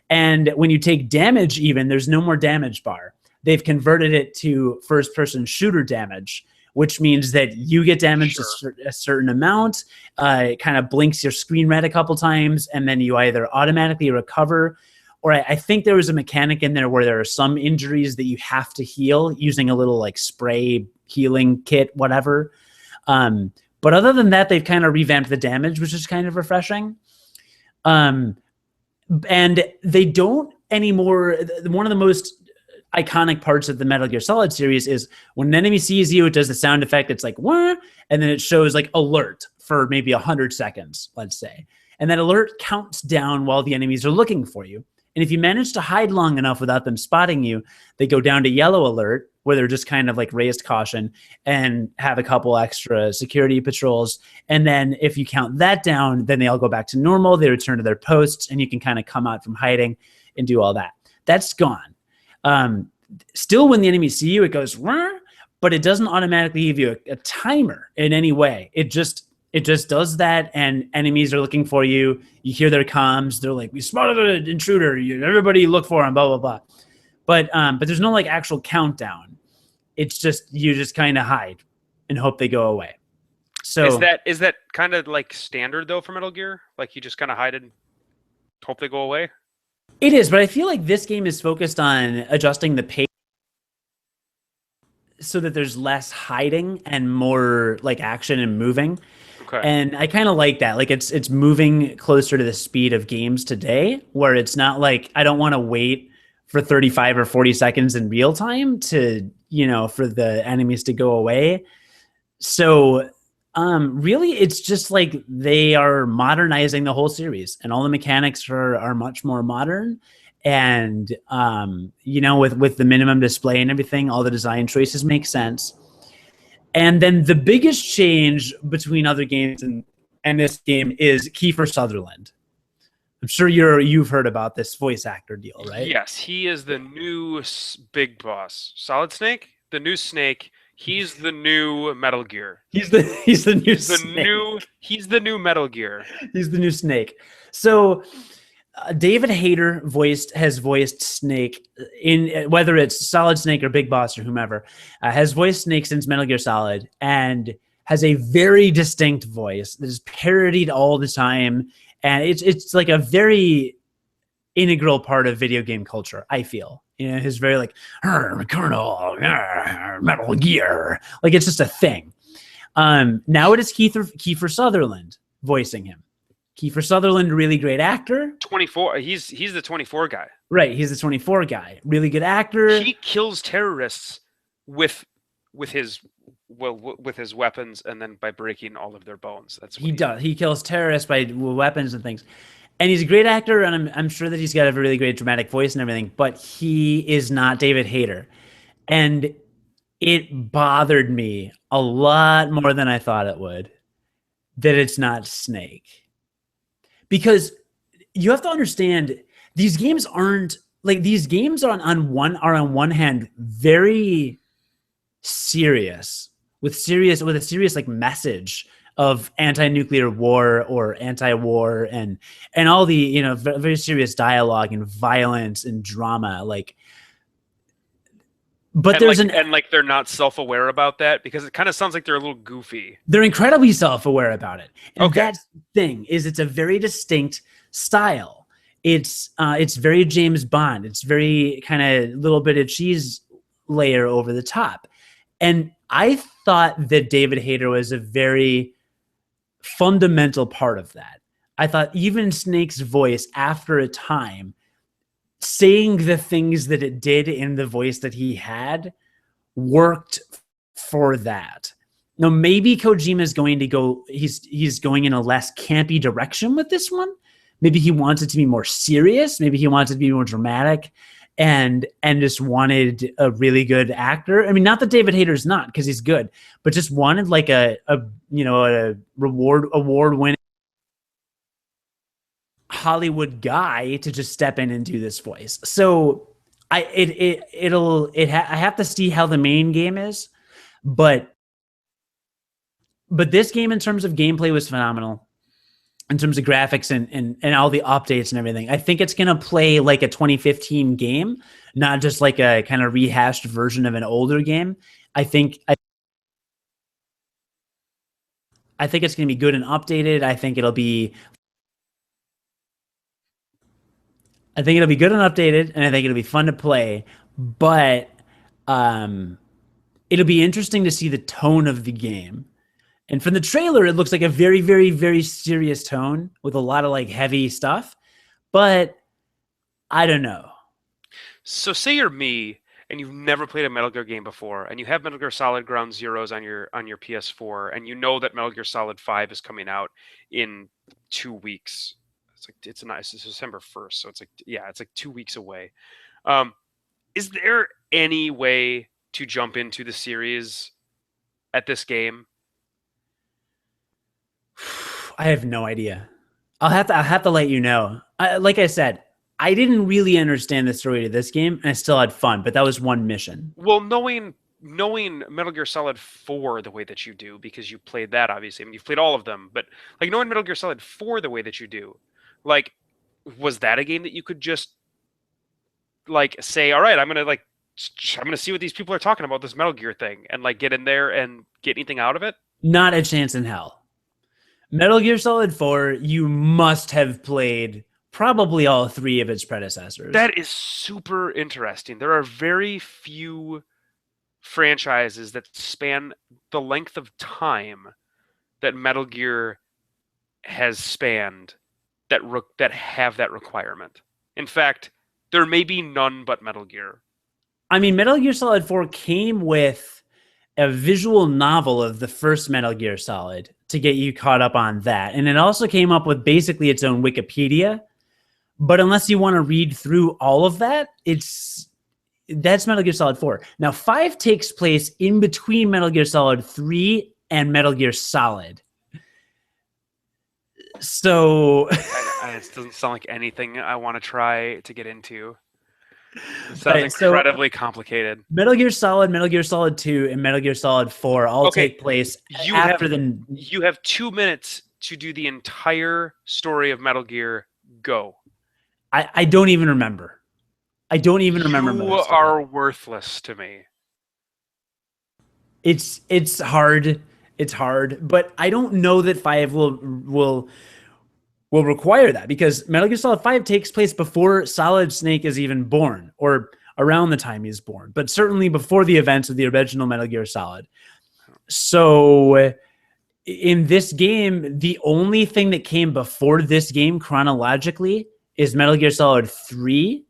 And when you take damage even, there's no more damage bar. They've converted it to first-person shooter damage, which means that you get damaged a certain amount. It kind of blinks your screen red a couple times, and then you either automatically recover, or I think there was a mechanic in there where there are some injuries that you have to heal using a little like spray healing kit, whatever. But other than that, they've kind of revamped the damage, which is kind of refreshing. And they don't anymore. One of the most iconic parts of the Metal Gear Solid series is when an enemy sees you, it does the sound effect. It's like, wah, and then it shows like alert for maybe 100 seconds, let's say. And that alert counts down while the enemies are looking for you. And if you manage to hide long enough without them spotting you, they go down to yellow alert, where they're just kind of like raised caution and have a couple extra security patrols. And then if you count that down, then they all go back to normal. They return to their posts, and you can kind of come out from hiding and do all that. That's gone. Still, when the enemies see you, it goes, but it doesn't automatically give you a timer in any way. It just does that, and enemies are looking for you. You hear their comms. They're like, we spotted an intruder. Everybody look for him, blah, blah, blah. But there's no like actual countdown. It's just, you just kind of hide and hope they go away. So is that kind of like standard though for Metal Gear? Like you just kind of hide and hope they go away? It is, but I feel like this game is focused on adjusting the pace so that there's less hiding and more like action and moving. Okay. And I kind of like that. Like it's moving closer to the speed of games today, where it's not like I don't want to wait for 35 or 40 seconds in real time to, for the enemies to go away. So really, it's just like they are modernizing the whole series, and all the mechanics are much more modern. And, with the minimum display and everything, all the design choices make sense. And then the biggest change between other games and this game is Kiefer Sutherland. I'm sure you've heard about this voice actor deal, right? Yes, he is the new big boss. Solid Snake, the new Snake. He's the new Metal Gear. He's the new Metal Gear. He's the new Snake. So David Hayter has voiced Snake in whether it's Solid Snake or Big Boss or whomever, has voiced Snake since Metal Gear Solid, and has a very distinct voice that is parodied all the time. And it's like a very integral part of video game culture, I feel. His very like, Colonel, Metal Gear. Like, it's just a thing. Now it is Kiefer Sutherland voicing him. Kiefer Sutherland, really great actor. 24. He's the 24 guy. Right, he's the 24 guy. Really good actor. He kills terrorists with his weapons, and then by breaking all of their bones. That's what he does. He kills terrorists by weapons and things. And he's a great actor, and I'm sure that he's got a really great dramatic voice and everything, but he is not David Hayter. And it bothered me a lot more than I thought it would that it's not Snake. Because you have to understand, these games aren't like, these games are on one hand very serious with a serious like message of anti-nuclear war or anti-war and all the very serious dialogue and violence and drama, like. But they're not self-aware about that, because it kind of sounds like they're a little goofy. They're incredibly self-aware about it. And okay. That's the thing, is it's a very distinct style. It's very James Bond. It's very kind of little bit of cheese layer over the top. And I thought that David Hayter was a very fundamental part of that. I thought even Snake's voice, after a time, saying the things that it did in the voice that he had, worked for that. Now, maybe Kojima's going to go, he's going in a less campy direction with this one. Maybe he wants it to be more serious. Maybe he wants it to be more dramatic, and just wanted a really good actor. I mean, not that David Hayter's not, because he's good, but just wanted like a award-winning Hollywood guy to just step in and do this voice. So I have to see how the main game is, but this game in terms of gameplay was phenomenal. In terms of graphics and all the updates and everything, I think it's going to play like a 2015 game, not just like a kind of rehashed version of an older game. I think I think it's going to be good and updated. I think it'll be good and updated, and I think it'll be fun to play. But um, it'll be interesting to see the tone of the game. And from the trailer, it looks like a very, very, very serious tone with a lot of like heavy stuff. But I don't know. So say you're me and you've never played a Metal Gear game before, and you have Metal Gear Solid Ground Zeroes on your PS4, and you know that Metal Gear Solid 5 is coming out in 2 weeks. It's December 1st, so it's like yeah, it's like 2 weeks away. Um, is there any way to jump into the series at this game? I have no idea. I'll have to let you know. Like I said, I didn't really understand the story to this game, and I still had fun. But that was one mission. Well, knowing Metal Gear Solid 4 the way that you do, because you played that obviously. I mean, you've played all of them, but like knowing Metal Gear Solid 4 the way that you do, like was that a game that you could just like say, all right, I'm gonna see what these people are talking about this Metal Gear thing, and like get in there and get anything out of it? Not a chance in hell. Metal Gear Solid 4, you must have played probably all three of its predecessors. That is super interesting. There are very few franchises that span the length of time that Metal Gear has spanned that have that requirement. In fact, there may be none but Metal Gear. I mean, Metal Gear Solid 4 came with a visual novel of the first Metal Gear Solid to get you caught up on that. And it also came up with basically its own Wikipedia. But unless you want to read through all of that, that's Metal Gear Solid 4. Now, 5 takes place in between Metal Gear Solid 3 and Metal Gear Solid. So it doesn't sound like anything I want to try to get into. It sounds incredibly complicated. Metal Gear Solid, Metal Gear Solid 2, and Metal Gear Solid 4 all take place after the... You have 2 minutes to do the entire story of Metal Gear. Go. I don't even remember. I don't even remember. You are worthless to me. It's hard. It's hard, but I don't know that 5 will require that, because Metal Gear Solid 5 takes place before Solid Snake is even born, or around the time he's born, but certainly before the events of the original Metal Gear Solid. So in this game, the only thing that came before this game chronologically is Metal Gear Solid 3,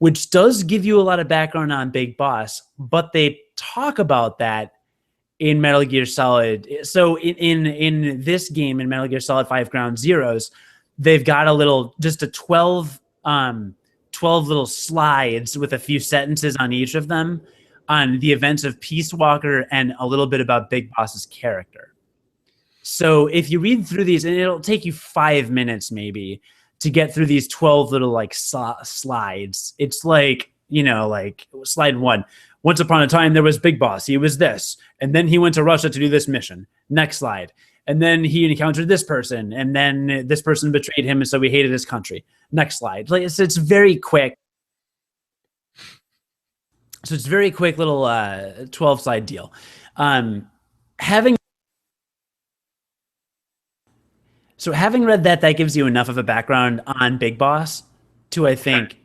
which does give you a lot of background on Big Boss, but they talk about that in Metal Gear Solid. So in this game, in Metal Gear Solid 5 Ground Zeroes, they've got just a 12 little slides with a few sentences on each of them on the events of Peace Walker and a little bit about Big Boss's character. So if you read through these, and it'll take you 5 minutes maybe to get through these 12 little like slides. It's like, like slide 1. Once upon a time, there was Big Boss. He was this. And then he went to Russia to do this mission. Next slide. And then he encountered this person. And then this person betrayed him, and so he hated his country. Next slide. Like it's very quick. So it's a very quick little 12-slide deal. Having read that gives you enough of a background on Big Boss to, I think,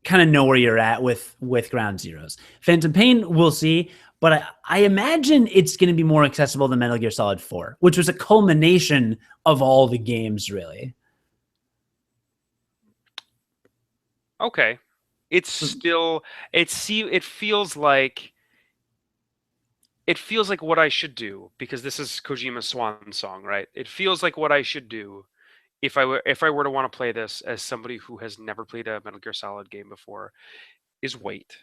kind of know where you're at with Ground Zeroes. Phantom Pain, we'll see, but I imagine it's going to be more accessible than Metal Gear Solid 4, which was a culmination of all the games, really. Okay. It feels like what I should do, because this is Kojima's swan song, right? It feels like what I should do if I were to want to play this as somebody who has never played a Metal Gear Solid game before, is wait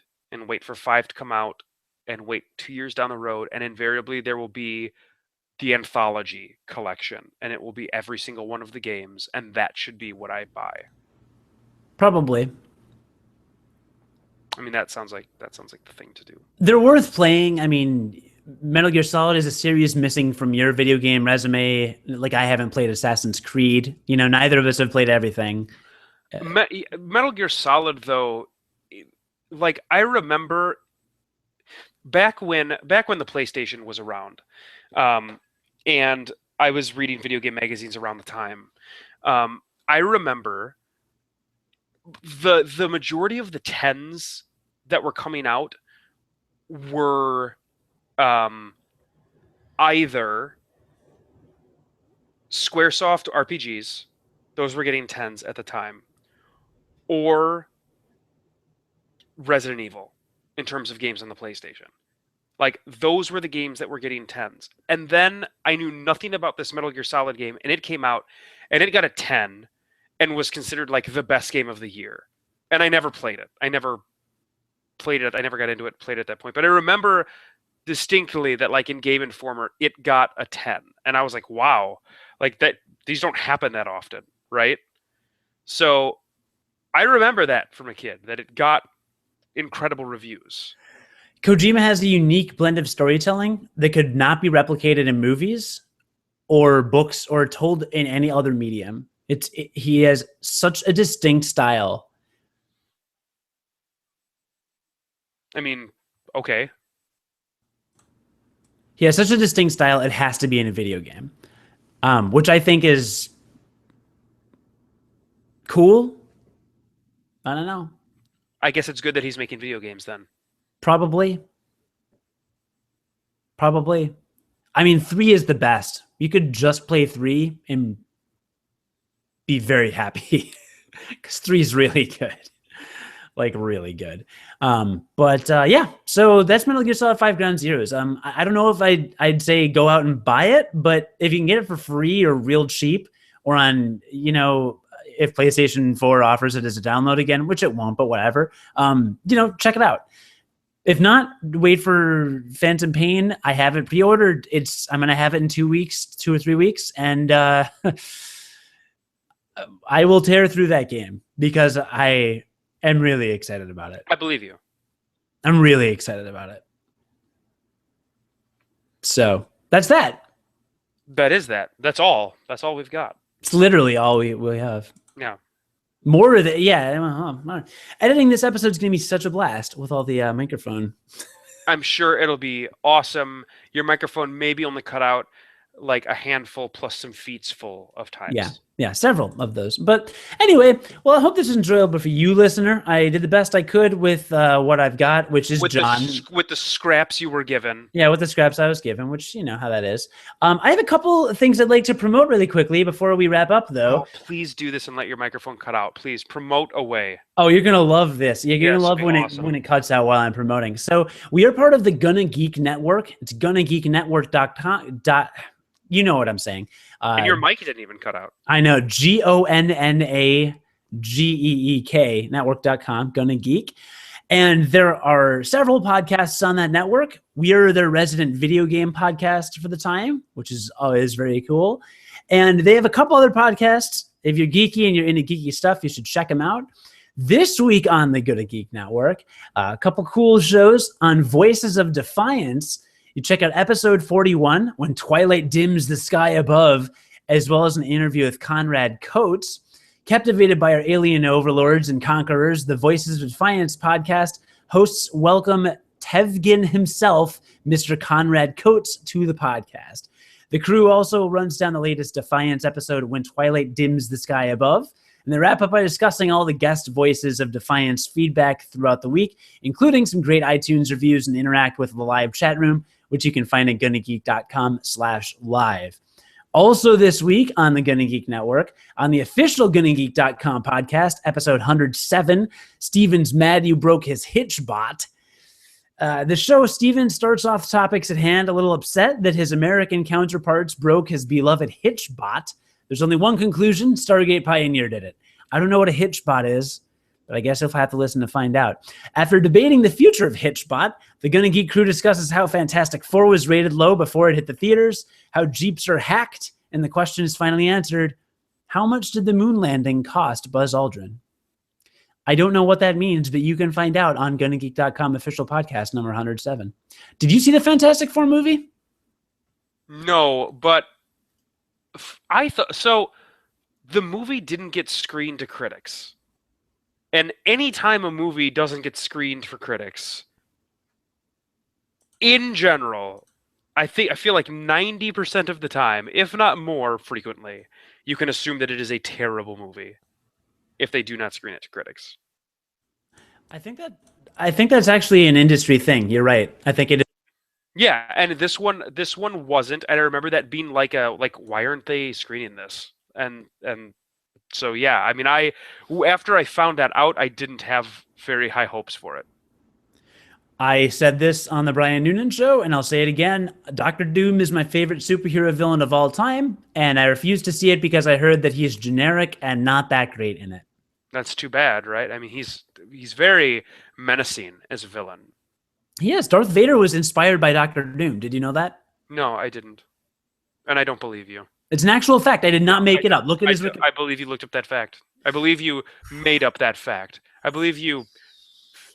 for 5 to come out, and wait 2 years down the road, and invariably there will be the anthology collection, and it will be every single one of the games, and that should be what I buy. Probably. I mean, that sounds like the thing to do. They're worth playing. I mean, Metal Gear Solid is a series missing from your video game resume. Like, I haven't played Assassin's Creed. Neither of us have played everything. Metal Gear Solid, though, like, I remember back when the PlayStation was around, and I was reading video game magazines around the time. I remember the majority of the 10s that were coming out were either Squaresoft RPGs, those were getting 10s at the time, or Resident Evil in terms of games on the PlayStation. Like, those were the games that were getting 10s. And then I knew nothing about this Metal Gear Solid game, and it came out, and it got a 10, and was considered like the best game of the year. And I never played it. I never got into it, played it at that point. But I remember distinctly that, like, in Game Informer, it got a 10. And I was like, wow, like, that these don't happen that often, right? So I remember that from a kid, that it got incredible reviews. Kojima has a unique blend of storytelling that could not be replicated in movies or books or told in any other medium. He has such a distinct style. I mean, okay. He has such a distinct style, it has to be in a video game, which I think is cool. I don't know. I guess it's good that he's making video games then. Probably. I mean, 3 is the best. You could just play 3 and be very happy because 3 is really good. Like, really good. Yeah, so that's Metal Gear Solid 5 Ground Zeroes. I don't know if I'd say go out and buy it, but if you can get it for free or real cheap, or on, if PlayStation 4 offers it as a download again, which it won't, but whatever, check it out. If not, wait for Phantom Pain. I have it pre-ordered. I'm going to have it in 2 or 3 weeks, and I will tear through that game because I am really excited about it. I believe you. I'm really excited about it. So that's that. That is that. That's all. That's all we've got. It's literally all we have. Yeah. More of it. Yeah. Editing this episode is going to be such a blast with all the microphone. I'm sure it'll be awesome. Your microphone maybe only cut out like a handful plus some feets full of times. Yeah, several of those. But anyway, well, I hope this is enjoyable for you, listener. I did the best I could with what I've got, which is Jon. With the scraps you were given. Yeah, with the scraps I was given, which you know how that is. I have a couple things I'd like to promote really quickly before we wrap up, though. Oh, please do this and let your microphone cut out. Please promote away. Oh, you're going to love this. You're going to love when it cuts out while I'm promoting. So we are part of the Gonna Geek Network. It's GonnaGeekNetwork.com. You know what I'm saying. And your mic didn't even cut out. I know. GonnaGeek network.com, Gonna Geek. And there are several podcasts on that network. We are their resident video game podcast for the time, which is always very cool. And they have a couple other podcasts. If you're geeky and you're into geeky stuff, you should check them out. This week on the Gonna Geek Network, a couple cool shows on Voices of Defiance. You check out episode 41, When Twilight Dims the Sky Above, as well as an interview with Conrad Coates. Captivated by our alien overlords and conquerors, the Voices of Defiance podcast hosts welcome Tevgin himself, Mr. Conrad Coates, to the podcast. The crew also runs down the latest Defiance episode, When Twilight Dims the Sky Above, and they wrap up by discussing all the guest Voices of Defiance feedback throughout the week, including some great iTunes reviews, and interact with the live chat room, which you can find at GonnaGeek.com/live. Also this week on the Gonna Geek Network, on the official GonnaGeek.com podcast, episode 107, Steven's mad you broke his Hitchbot. The show, Steven starts off topics at hand a little upset that his American counterparts broke his beloved Hitchbot. There's only one conclusion: Stargate Pioneer did it. I don't know what a Hitchbot is, but I guess you'll have to listen to find out. After debating the future of Hitchbot, the Gonna Geek crew discusses how Fantastic Four was rated low before it hit the theaters, how Jeeps are hacked, and the question is finally answered: how much did the moon landing cost Buzz Aldrin? I don't know what that means, but you can find out on GonnaGeek.com official podcast number 107. Did you see the Fantastic Four movie? No, but I thought so. The movie didn't get screened to critics. And anytime a movie doesn't get screened for critics, in general, I feel like 90% of the time, if not more frequently, you can assume that it is a terrible movie if they do not screen it to critics. I think that I think that's actually an industry thing. You're right. I think it is. Yeah, and this one wasn't, and I remember that being like why aren't they screening this? And so yeah, I mean after I found that out, I didn't have very high hopes for it. I said this on the Brian Noonan show, and I'll say it again. Doctor Doom is my favorite superhero villain of all time, and I refuse to see it because I heard that he's generic and not that great in it. That's too bad, right? I mean, he's very menacing as a villain. Yes, Darth Vader was inspired by Doctor Doom. Did you know that? No, I didn't, and I don't believe you. It's an actual fact. I did not make it up. Look at his I believe you looked up that fact. I believe you made up that fact. I believe you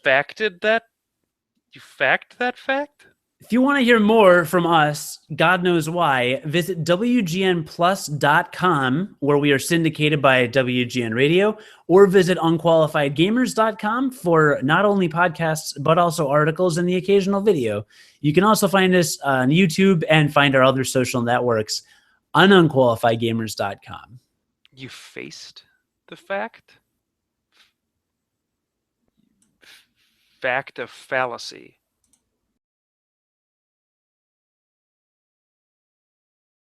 facted that. You fact that fact? If you want to hear more from us, God knows why, visit WGNplus.com, where we are syndicated by WGN Radio, or visit unqualifiedgamers.com for not only podcasts, but also articles and the occasional video. You can also find us on YouTube and find our other social networks on unqualifiedgamers.com. You faced the fact? Fact of fallacy.